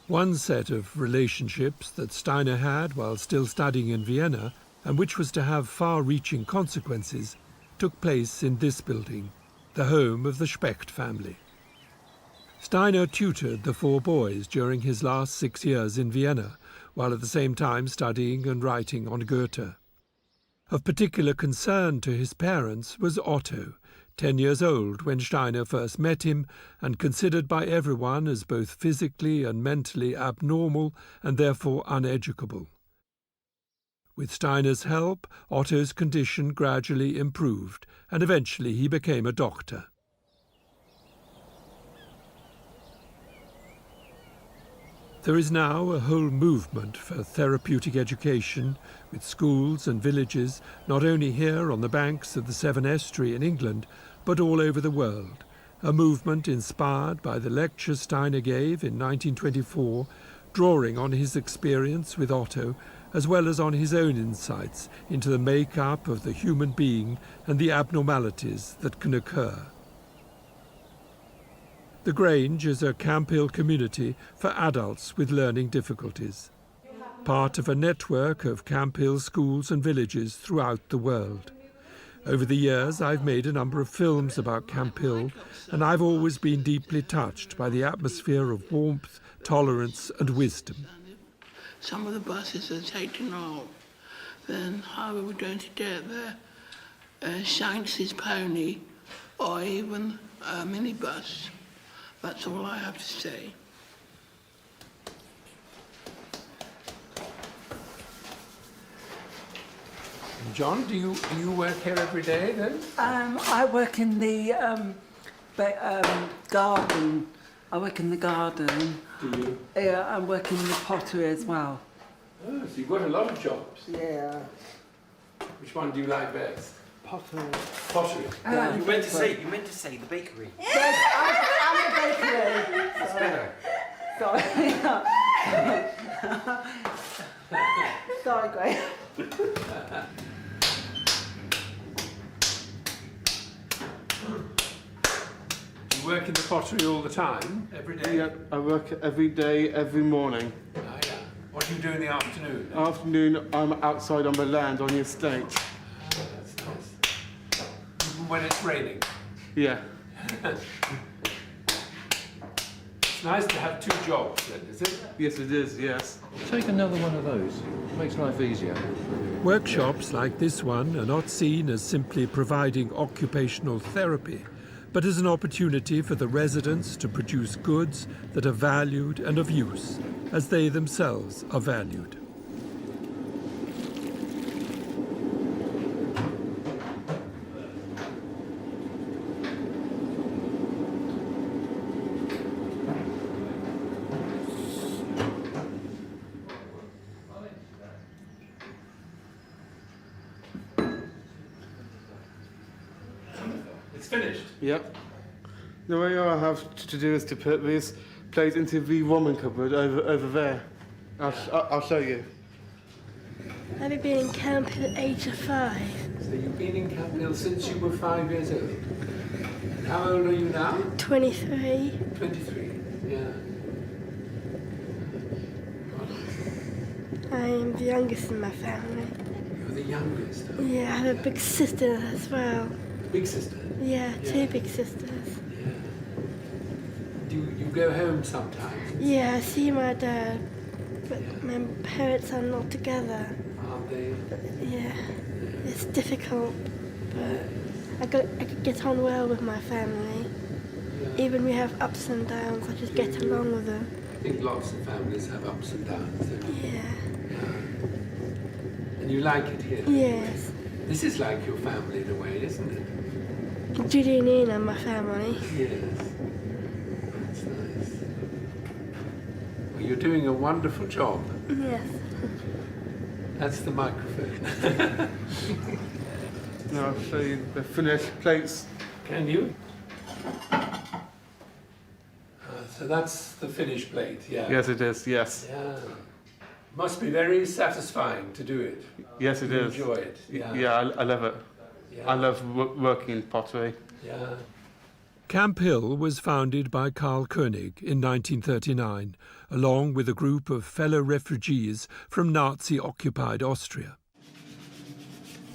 One set of relationships that Steiner had while still studying in Vienna, and which was to have far-reaching consequences, took place in this building, the home of the Specht family. Steiner tutored the 4 boys during his last 6 years in Vienna, while at the same time studying and writing on Goethe. Of particular concern to his parents was Otto, 10 years old when Steiner first met him, and considered by everyone as both physically and mentally abnormal and therefore uneducable. With Steiner's help, Otto's condition gradually improved, and eventually he became a doctor. There is now a whole movement for therapeutic education, with schools and villages, not only here on the banks of the Severn Estuary in England, but all over the world. A movement inspired by the lecture Steiner gave in 1924, drawing on his experience with Otto, as well as on his own insights into the make-up of the human being and the abnormalities that can occur. The Grange is a Camp Hill community for adults with learning difficulties, part of a network of Camp Hill schools and villages throughout the world. Over the years, I've made a number of films about Camp Hill, and I've always been deeply touched by the atmosphere of warmth, tolerance, and wisdom. Some of the buses are taken off, then how are we going to get there? Shanks's pony, or even a minibus. That's all I have to say. John, do you work here every day then? I work in the garden. I work in the garden. Do you? Yeah, I work in the pottery as well. Oh, so you've got a lot of jobs. Yeah. Which one do you like best? Pottery. Pottery. Yeah. You meant to say the bakery. Yes, I'm the bakery. That's better. Sorry. Sorry, Greg. You work in the pottery all the time, every day? Yeah, I work every day, every morning. Ah, yeah. What do you do in the afternoon? Afternoon, I'm outside on the land on the estate. That's nice. Even when it's raining? Yeah. It's nice to have 2 jobs then, is it? Yes, it is, yes. Take another one of those. Makes life easier. Workshops like this one are not seen as simply providing occupational therapy, but as an opportunity for the residents to produce goods that are valued and of use, as they themselves are valued. It's finished? Yep. The way I have to do is to put these plates into the woman cupboard over there. I'll show you. Have you been in camp at the age of 5? So you've been in Camp Hill since you were 5 years old? How old are you now? 23. 23, yeah. I'm the youngest in my family. You're the youngest? Yeah, I have a big sister as well. Big sister? Yeah, two big sisters. Do you go home sometimes? Yeah, I see my dad, but my parents are not together. Aren't they? Yeah, it's difficult, but I could get on well with my family. Even we have ups and downs, I just get along with them. I think lots of families have ups and downs. Yeah. And you like it here? Yes. This is like your family in a way, isn't it? Judy and Nina, my family. Yes. That's nice. Well, you're doing a wonderful job. Yes. That's the microphone. Now I'll show you the finished plates. Can you? So that's the finished plate, yeah. Yes, it is, yes. Yeah. Must be very satisfying to do it. Yes, it You is. enjoy it, yeah. Yeah, I love it. Yeah. I love working in pottery. Yeah. Camp Hill was founded by Karl Koenig in 1939, along with a group of fellow refugees from Nazi-occupied Austria.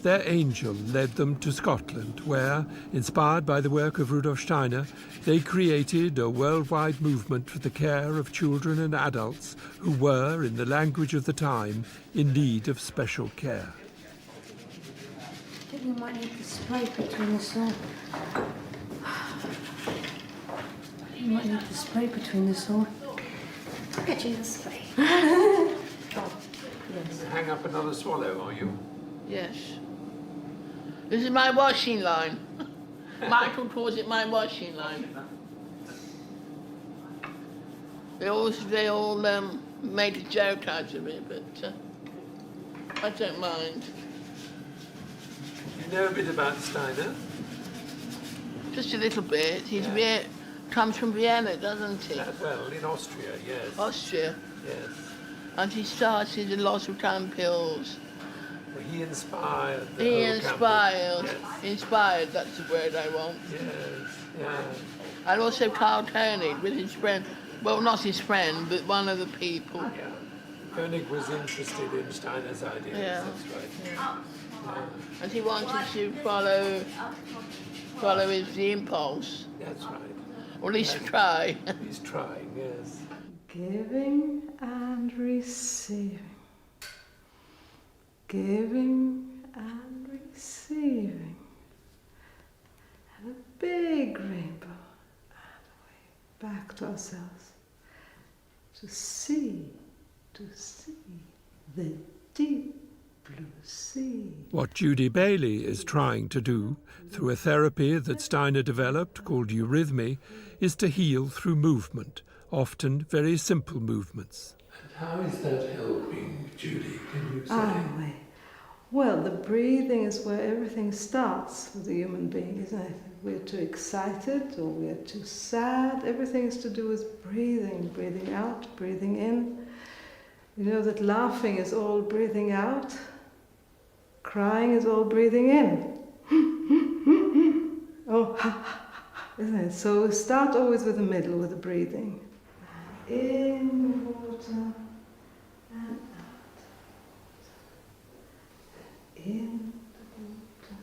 Their angel led them to Scotland, where, inspired by the work of Rudolf Steiner, they created a worldwide movement for the care of children and adults who were, in the language of the time, in need of special care. I think you might need to spray between the saw. You might need to spray between the saw. I'll get you the spray. Hang up another swallow, are you? Yes. This is my washing line. Michael calls it my washing line. They all made a joke out of it, but I don't mind. You know a bit about Steiner? Just a little bit. He's comes from Vienna, doesn't he? Well, in Austria, yes. Austria. Yes. And he started a lot of Camp Hills. Well, he inspired the He whole inspired. campus. Yes. Inspired, that's the word I want. Yes, yeah. And also Karl Koenig with his friend, well, not his friend, but one of the people. Yeah. Koenig was interested in Steiner's ideas, Yeah. that's right. Yeah. And he wanted to follow the impulse. That's right. Or at least try. He's trying, yes. Giving and receiving. Giving and receiving. And a big rainbow. And way back to ourselves. To see the deep blue sea. What Judy Bailey is trying to do, through a therapy that Steiner developed called eurythmy, is to heal through movement, often very simple movements. And how is that helping, Judy? Can you say? Well, the breathing is where everything starts with a human being, isn't it? We're too excited or we're too sad. Everything is to do with breathing, breathing out, breathing in. You know that laughing is all breathing out. Crying is all breathing in. Isn't it? So start always with the middle, with the breathing. In the water and out. In the water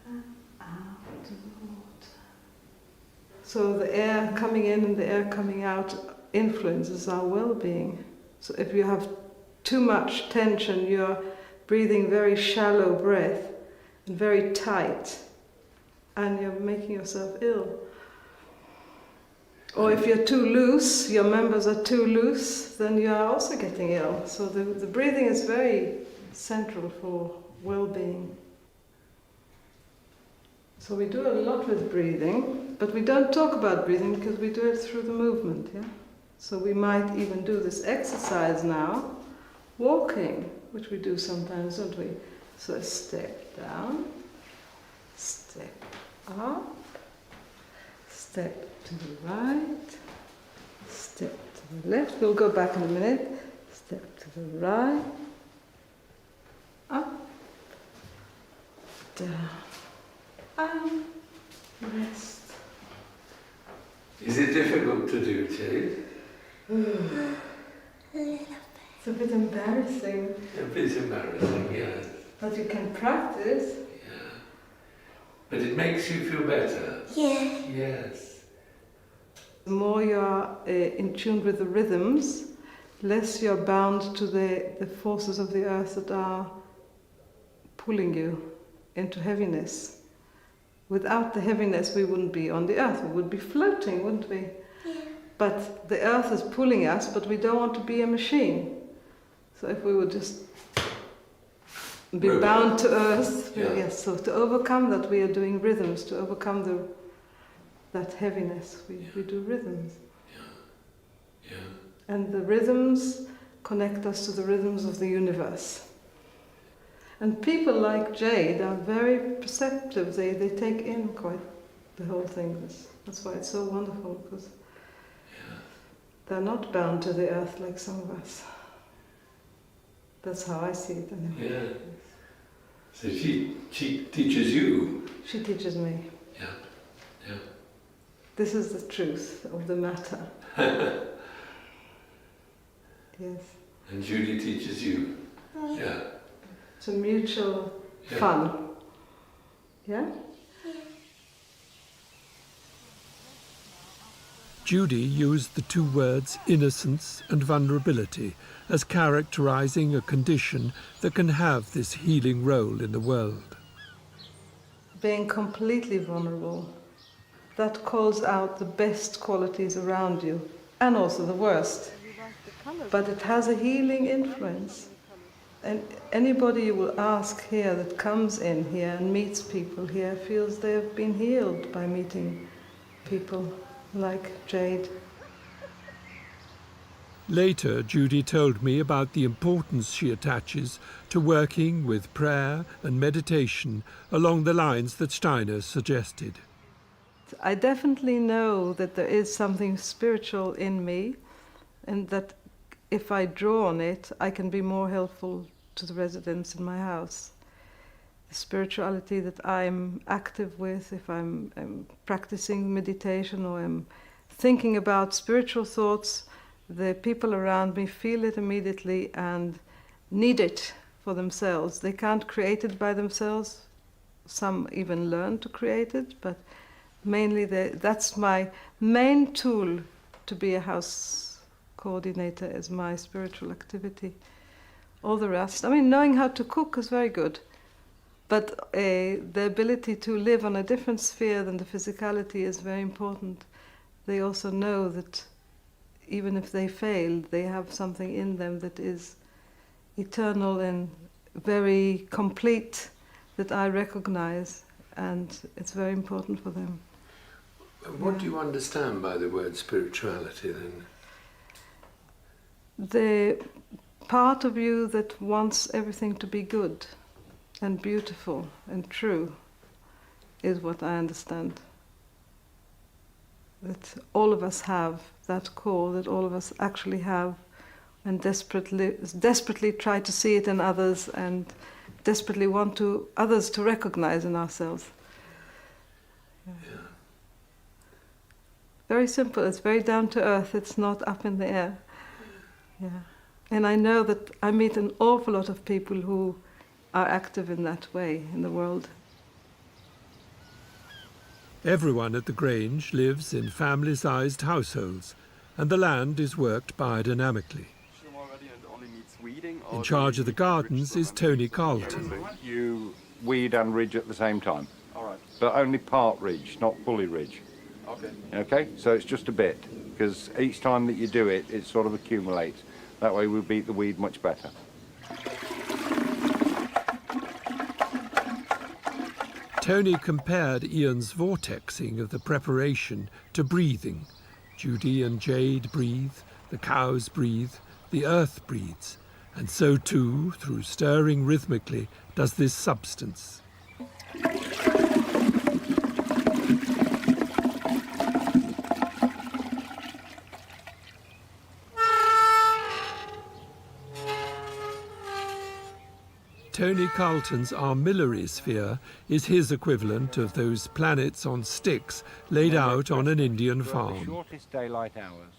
and out of the water. So the air coming in and the air coming out influences our well-being. So if you have too much tension, you're breathing very shallow breath and very tight, and you're making yourself ill. Or if you're too loose, your members are too loose, then you are also getting ill. So the breathing is very central for well-being. So we do a lot with breathing, but we don't talk about breathing because we do it through the movement, yeah? So we might even do this exercise now, walking, which we do sometimes, don't we? So step down, step up, step to the right, step to the left. We'll go back in a minute. Step to the right, up, down, and rest. Is it difficult to do, Jade? A little bit. It's a bit embarrassing. A bit embarrassing, yes. But you can practice. Yeah. But it makes you feel better. Yeah. Yes. The more you are in tune with the rhythms, less you're bound to the forces of the earth that are pulling you into heaviness. Without the heaviness, we wouldn't be on the earth. We would be floating, wouldn't we? Yeah. But the earth is pulling us, but we don't want to be a machine. So if we would just be bound to earth, yes. So to overcome that, we are doing rhythms. To overcome that heaviness, we do rhythms. Yeah. And the rhythms connect us to the rhythms of the universe. And people like Jade are very perceptive. They take in quite the whole thing. That's why it's so wonderful, because they're not bound to the earth like some of us. That's how I see it anyway. Yeah. So she teaches you. She teaches me. Yeah. Yeah. This is the truth of the matter. Yes. And Judy teaches you. Yeah. It's a mutual fun. Yeah? Judy used the two words innocence and vulnerability as characterizing a condition that can have this healing role in the world. Being completely vulnerable, that calls out the best qualities around you, and also the worst. But it has a healing influence. And anybody you will ask here that comes in here and meets people here feels they have been healed by meeting people like Jade. Later, Judy told me about the importance she attaches to working with prayer and meditation along the lines that Steiner suggested. I definitely know that there is something spiritual in me, and that if I draw on it, I can be more helpful to the residents in my house. The spirituality that I'm active with, if I'm practicing meditation or I'm thinking about spiritual thoughts, the people around me feel it immediately and need it for themselves. They can't create it by themselves. Some even learn to create it, but mainly that's my main tool to be a house coordinator, is my spiritual activity. All the rest, I mean, knowing how to cook is very good, but the ability to live on a different sphere than the physicality is very important. They also know that even if they fail, they have something in them that is eternal and very complete, that I recognize, and it's very important for them. What do you understand by the word spirituality then? The part of you that wants everything to be good and beautiful and true is what I understand. That all of us have that core, that all of us actually have, and desperately try to see it in others and desperately want others to recognize in ourselves. Yeah. Very simple, it's very down to earth, it's not up in the air. Yeah. And I know that I meet an awful lot of people who are active in that way in the world. Everyone at the Grange lives in family-sized households, and the land is worked biodynamically. In charge of the gardens is Tony Carlton. You weed and ridge at the same time. All right. But only part ridge, not fully ridge. Okay. Okay, so it's just a bit, because each time that you do it, it sort of accumulates. That way we beat the weed much better. Tony compared Ian's vortexing of the preparation to breathing. Judy and Jade breathe, the cows breathe, the earth breathes, and so too, through stirring rhythmically, does this substance. Tony Carlton's armillary sphere is his equivalent of those planets on sticks laid out on an Indian farm. Shortest daylight hours.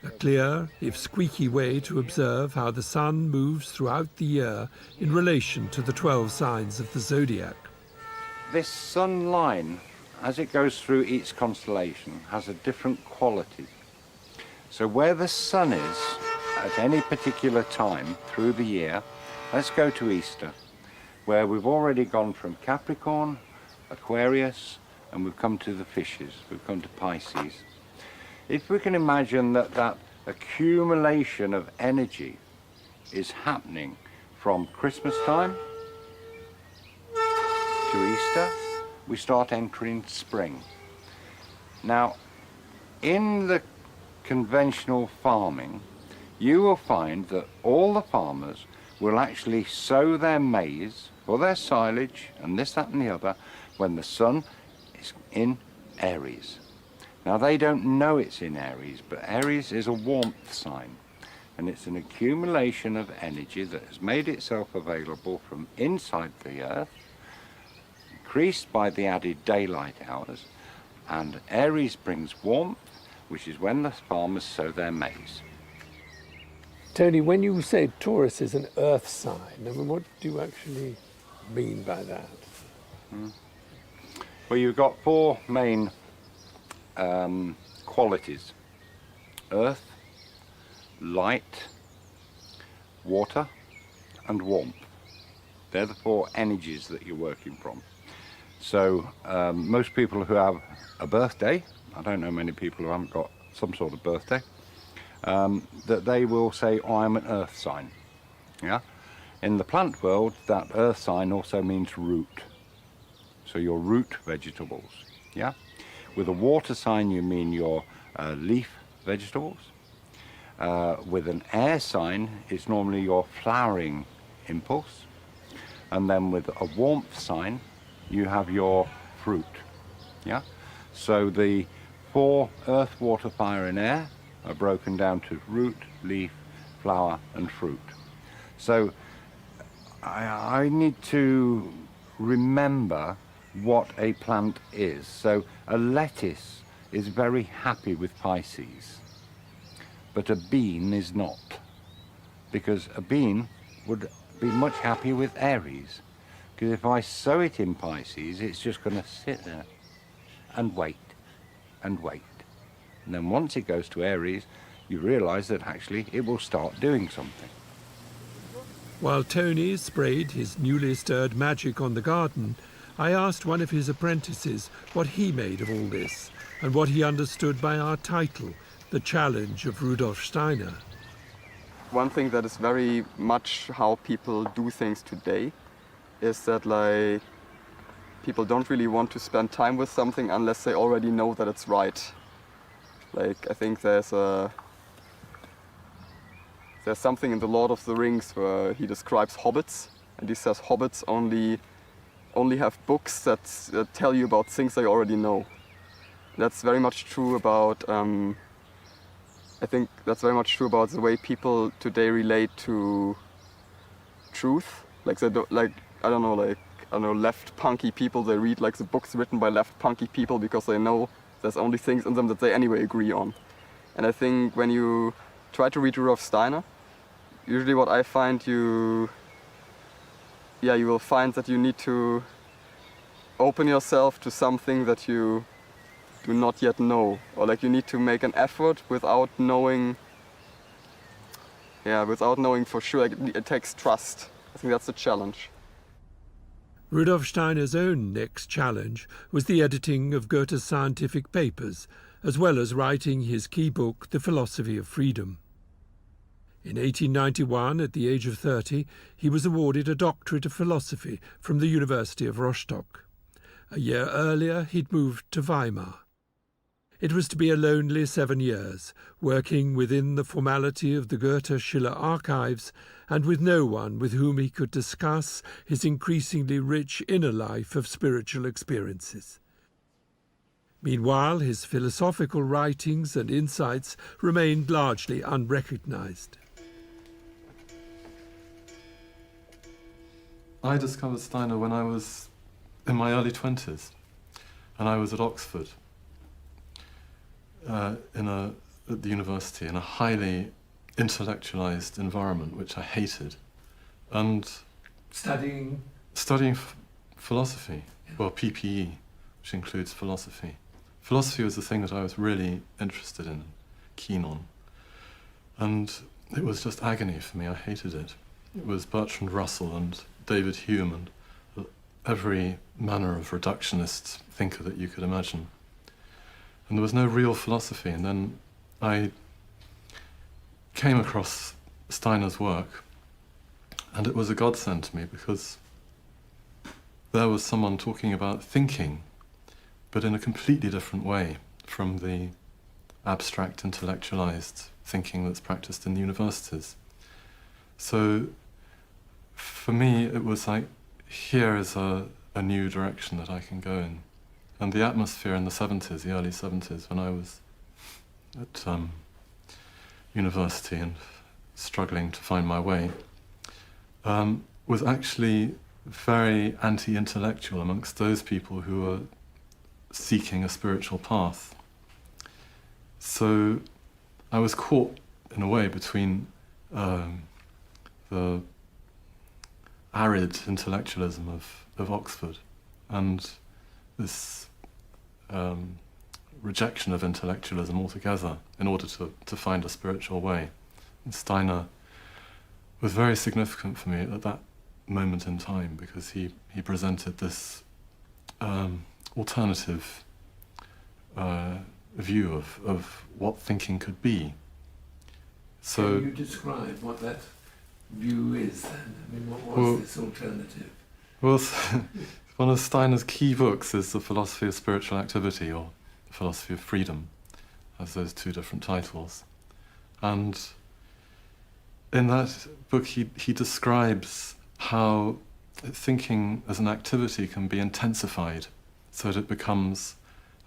a clear, if squeaky way to observe how the sun moves throughout the year in relation to the 12 signs of the zodiac. This sun line, as it goes through each constellation, has a different quality. So where the sun is at any particular time through the year, let's go to Easter, where we've already gone from Capricorn, Aquarius, and we've come to the fishes, we've come to Pisces. If we can imagine that that accumulation of energy is happening from Christmas time to Easter, we start entering spring. Now, in the conventional farming, you will find that all the farmers will actually sow their maize or their silage and this, that and the other when the sun is in Aries. Now they don't know it's in Aries, but Aries is a warmth sign, and it's an accumulation of energy that has made itself available from inside the earth, increased by the added daylight hours, and Aries brings warmth, which is when the farmers sow their maize. Tony, when you say Taurus is an earth sign, I mean, what do you actually mean by that? Well, you've got four main qualities: earth, light, water, and warmth. They're the four energies that you're working from. So most people who have a birthday, I don't know many people who haven't got some sort of birthday, that they will say, oh, I'm an earth sign. Yeah. In the plant world, that earth sign also means root. So your root vegetables. Yeah. With a water sign, you mean your leaf vegetables. With an air sign, it's normally your flowering impulse. And then with a warmth sign, you have your fruit. Yeah. So the four earth, water, fire, and air are broken down to root, leaf, flower, and fruit. So I need to remember what a plant is. So a lettuce is very happy with Pisces, but a bean is not, because a bean would be much happier with Aries, because if I sow it in Pisces, it's just going to sit there and wait and wait. And then once it goes to Aries, you realize that actually it will start doing something. While Tony sprayed his newly stirred magic on the garden, I asked one of his apprentices what he made of all this and what he understood by our title, The Challenge of Rudolf Steiner. One thing that is very much how people do things today is that, like, people don't really want to spend time with something unless they already know that it's right. Like, I think there's something in The Lord of the Rings where he describes hobbits, and he says hobbits only have books that tell you about things they already know. That's very much true about, I think that's very much true about the way people today relate to truth. Like, they don't, like, I don't know, left punky people, they read like the books written by left punky people because they know there's only things in them that they anyway agree on. And I think when you try to read Rudolf Steiner, usually what I find you will find that you need to open yourself to something that you do not yet know, or like you need to make an effort without knowing for sure. Like, it takes trust. I think that's the challenge. Rudolf Steiner's own next challenge was the editing of Goethe's scientific papers, as well as writing his key book, The Philosophy of Freedom. In 1891, at the age of 30, he was awarded a doctorate of philosophy from the University of Rostock. A year earlier, he'd moved to Weimar. It was to be a lonely 7 years, working within the formality of the Goethe-Schiller archives and with no one with whom he could discuss his increasingly rich inner life of spiritual experiences. Meanwhile, his philosophical writings and insights remained largely unrecognized. I discovered Steiner when I was in my early 20s, and I was at Oxford in a at the university in a highly intellectualized environment, which I hated, and Studying philosophy, well, PPE, which includes philosophy. Philosophy was the thing that I was really interested in, keen on, and it was just agony for me. I hated it. It was Bertrand Russell and David Hume and every manner of reductionist thinker that you could imagine. And there was no real philosophy. And then I came across Steiner's work, and it was a godsend to me, because there was someone talking about thinking, but in a completely different way from the abstract, intellectualized thinking that's practiced in the universities. So for me, it was like, here is a new direction that I can go in. And the atmosphere in the 70s, the early 70s, when I was at university and struggling to find my way, was actually very anti-intellectual amongst those people who were seeking a spiritual path. So I was caught, in a way, between the arid intellectualism of Oxford and this rejection of intellectualism altogether in order to find a spiritual way. And Steiner was very significant for me at that moment in time, because he presented this alternative view of what thinking could be. So, can you describe what that view is then? I mean, what was this alternative? Well, one of Steiner's key books is The Philosophy of Spiritual Activity, or The Philosophy of Freedom, has those two different titles. And in that book he describes how thinking as an activity can be intensified so that it becomes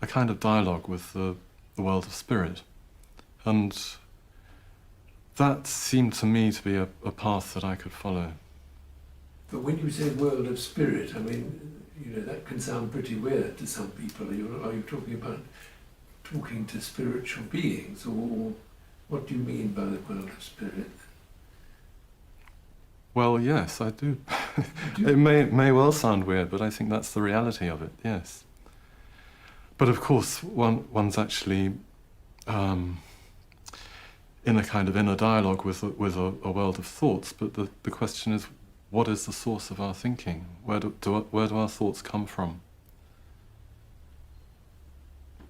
a kind of dialogue with the world of spirit. And that seemed to me to be a path that I could follow. But when you say world of spirit, I mean, that can sound pretty weird to some people. Are you talking about talking to spiritual beings, or what do you mean by the world of spirit? Well, yes, I do. It may well sound weird, but I think that's the reality of it, yes. But of course, one's actually in a kind of inner dialogue with a world of thoughts, but the question is, what is the source of our thinking? Where do our thoughts come from?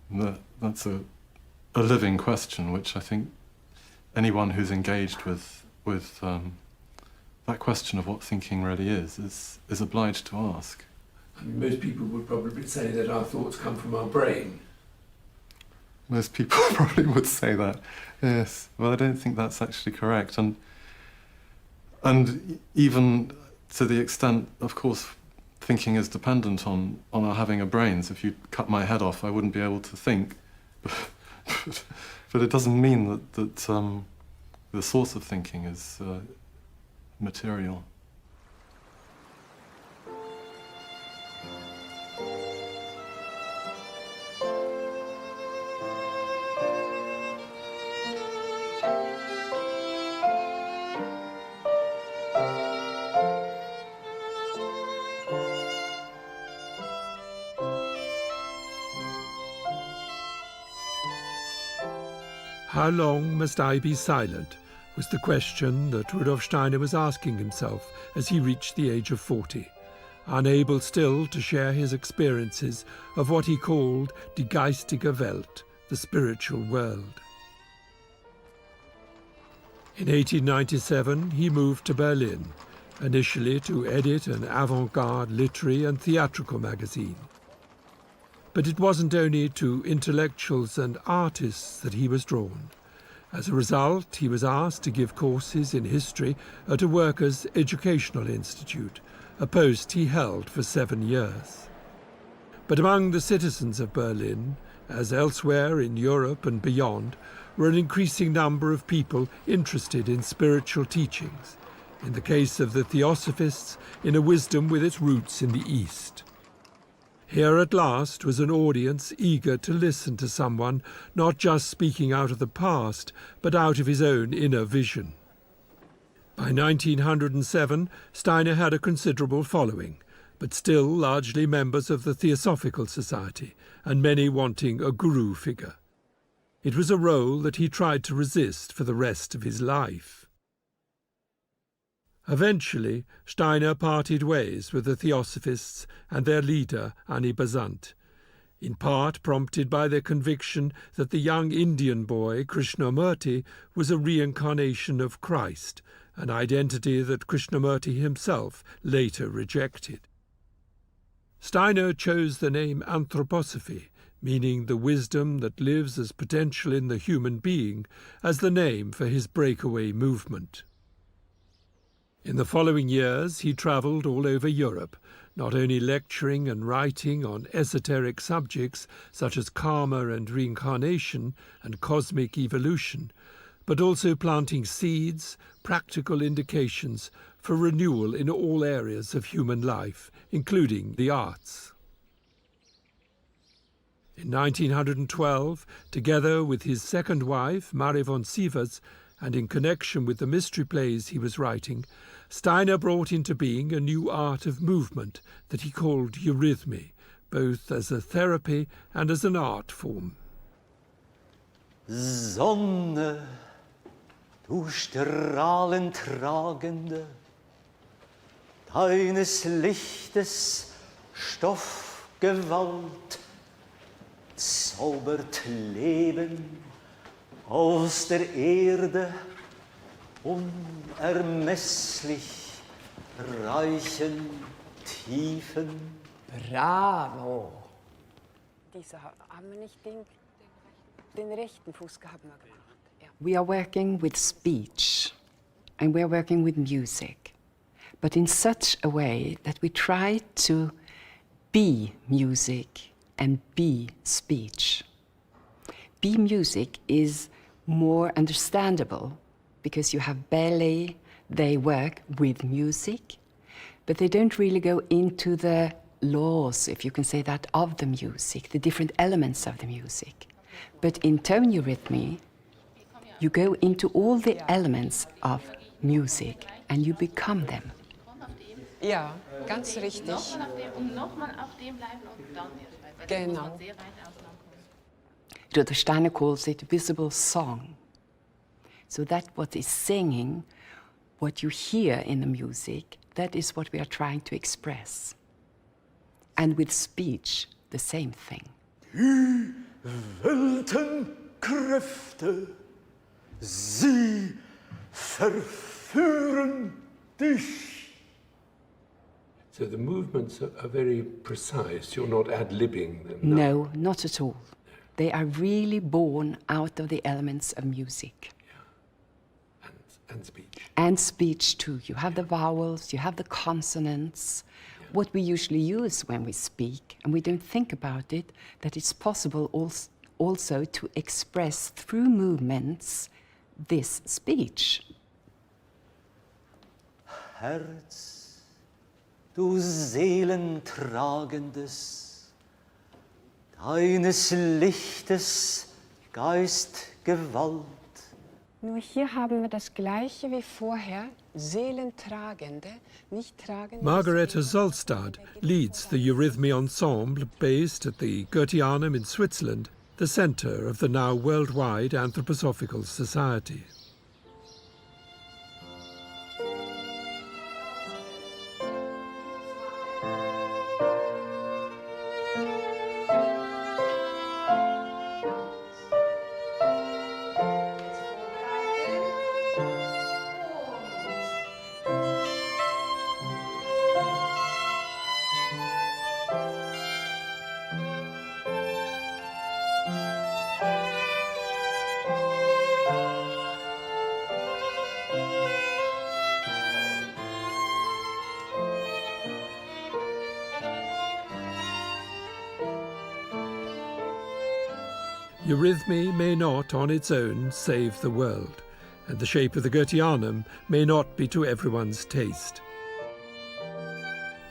That's a living question, which I think anyone who's engaged with that question of what thinking really is obliged to ask. I mean, most people would probably say that our thoughts come from our brain. Most people probably would say that, yes. Well, I don't think that's actually correct. And even to the extent, of course, thinking is dependent on our having a brains. If you cut my head off, I wouldn't be able to think. But it doesn't mean that the source of thinking is material. How long must I be silent, was the question that Rudolf Steiner was asking himself as he reached the age of 40, unable still to share his experiences of what he called die geistige Welt, the spiritual world. In 1897 he moved to Berlin, initially to edit an avant-garde literary and theatrical magazine. But it wasn't only to intellectuals and artists that he was drawn. As a result, he was asked to give courses in history at a workers' educational institute, a post he held for 7 years. But among the citizens of Berlin, as elsewhere in Europe and beyond, were an increasing number of people interested in spiritual teachings, in the case of the Theosophists, in a wisdom with its roots in the East. Here at last was an audience eager to listen to someone not just speaking out of the past, but out of his own inner vision. By 1907, Steiner had a considerable following, but still largely members of the Theosophical Society, and many wanting a guru figure. It was a role that he tried to resist for the rest of his life. Eventually, Steiner parted ways with the Theosophists and their leader, Annie Besant, in part prompted by their conviction that the young Indian boy, Krishnamurti, was a reincarnation of Christ, an identity that Krishnamurti himself later rejected. Steiner chose the name Anthroposophy, meaning the wisdom that lives as potential in the human being, as the name for his breakaway movement. In the following years, he travelled all over Europe, not only lecturing and writing on esoteric subjects such as karma and reincarnation and cosmic evolution, but also planting seeds, practical indications for renewal in all areas of human life, including the arts. In 1912, together with his second wife, Marie von Sievers, and in connection with the mystery plays he was writing, Steiner brought into being a new art of movement that he called eurythmy, both as a therapy and as an art form. Sonne, du strahlend tragende, deines Lichtes Stoffgewalt, zaubert Leben aus der Erde, unermesslich reichen Tiefen. Bravo! Diese haben wir nicht den rechten Fuß gehabt. Ja. We are working with speech and we are working with music, but in such a way that we try to be music and be speech. Be music is more understandable because you have ballet, they work with music, but they don't really go into the laws, if you can say that, of the music, the different elements of the music. But in tone eurythmy, you go into all the elements of music and you become them. Ja, ganz richtig. Genau. Rudolf Steiner calls it visible song. So that what is singing, what you hear in the music, that is what we are trying to express. And with speech, the same thing. Die Weltenkräfte, sie verführen dich. So the movements are very precise. You're not ad-libbing them. No, not at all. They are really born out of the elements of music. And speech. And speech too. You have the vowels, you have the consonants. Yeah. What we usually use when we speak, and we don't think about it, that it's possible also to express through movements this speech. Herz, du Seelentragendes, deines Lichtes Geistgewalt. Nur hier haben wir das Gleiche wie vorher, Seelentragende, nicht tragende. Margareta Solstad leads the Eurythmy Ensemble based at the Goetheanum in Switzerland, the centre of the now worldwide Anthroposophical Society. Eurythmy may not on its own save the world, and the shape of the Goetheanum may not be to everyone's taste.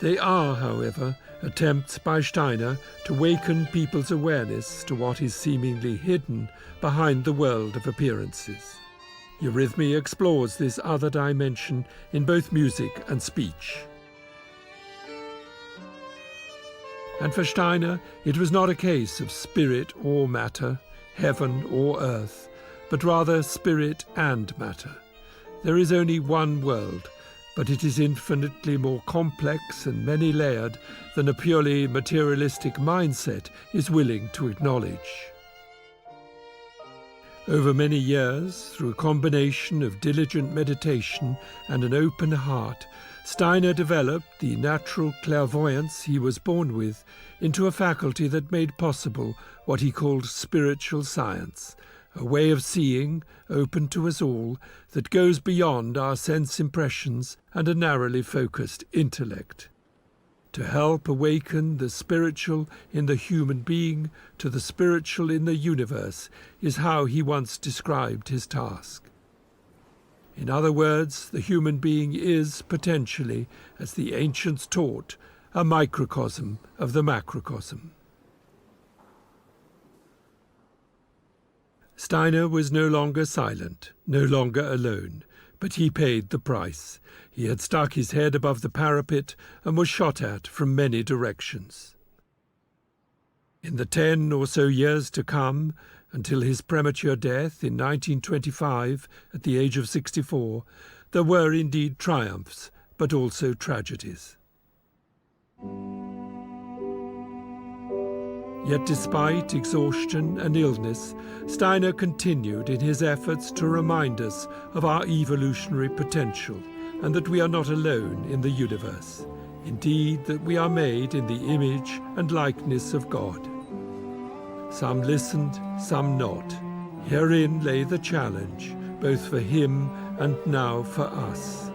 They are, however, attempts by Steiner to waken people's awareness to what is seemingly hidden behind the world of appearances. Eurythmy explores this other dimension in both music and speech. And for Steiner, it was not a case of spirit or matter, heaven or earth, but rather spirit and matter. There is only one world, but it is infinitely more complex and many-layered than a purely materialistic mindset is willing to acknowledge. Over many years, through a combination of diligent meditation and an open heart, Steiner developed the natural clairvoyance he was born with into a faculty that made possible what he called spiritual science, a way of seeing, open to us all, that goes beyond our sense impressions and a narrowly focused intellect. To help awaken the spiritual in the human being to the spiritual in the universe is how he once described his task. In other words, the human being is potentially, as the ancients taught, a microcosm of the macrocosm. Steiner was no longer silent, no longer alone, but he paid the price. He had stuck his head above the parapet and was shot at from many directions. In the 10 or so years to come, until his premature death in 1925 at the age of 64, there were indeed triumphs, but also tragedies. Yet despite exhaustion and illness, Steiner continued in his efforts to remind us of our evolutionary potential and that we are not alone in the universe. Indeed, that we are made in the image and likeness of God. Some listened, some not. Herein lay the challenge, both for him and now for us.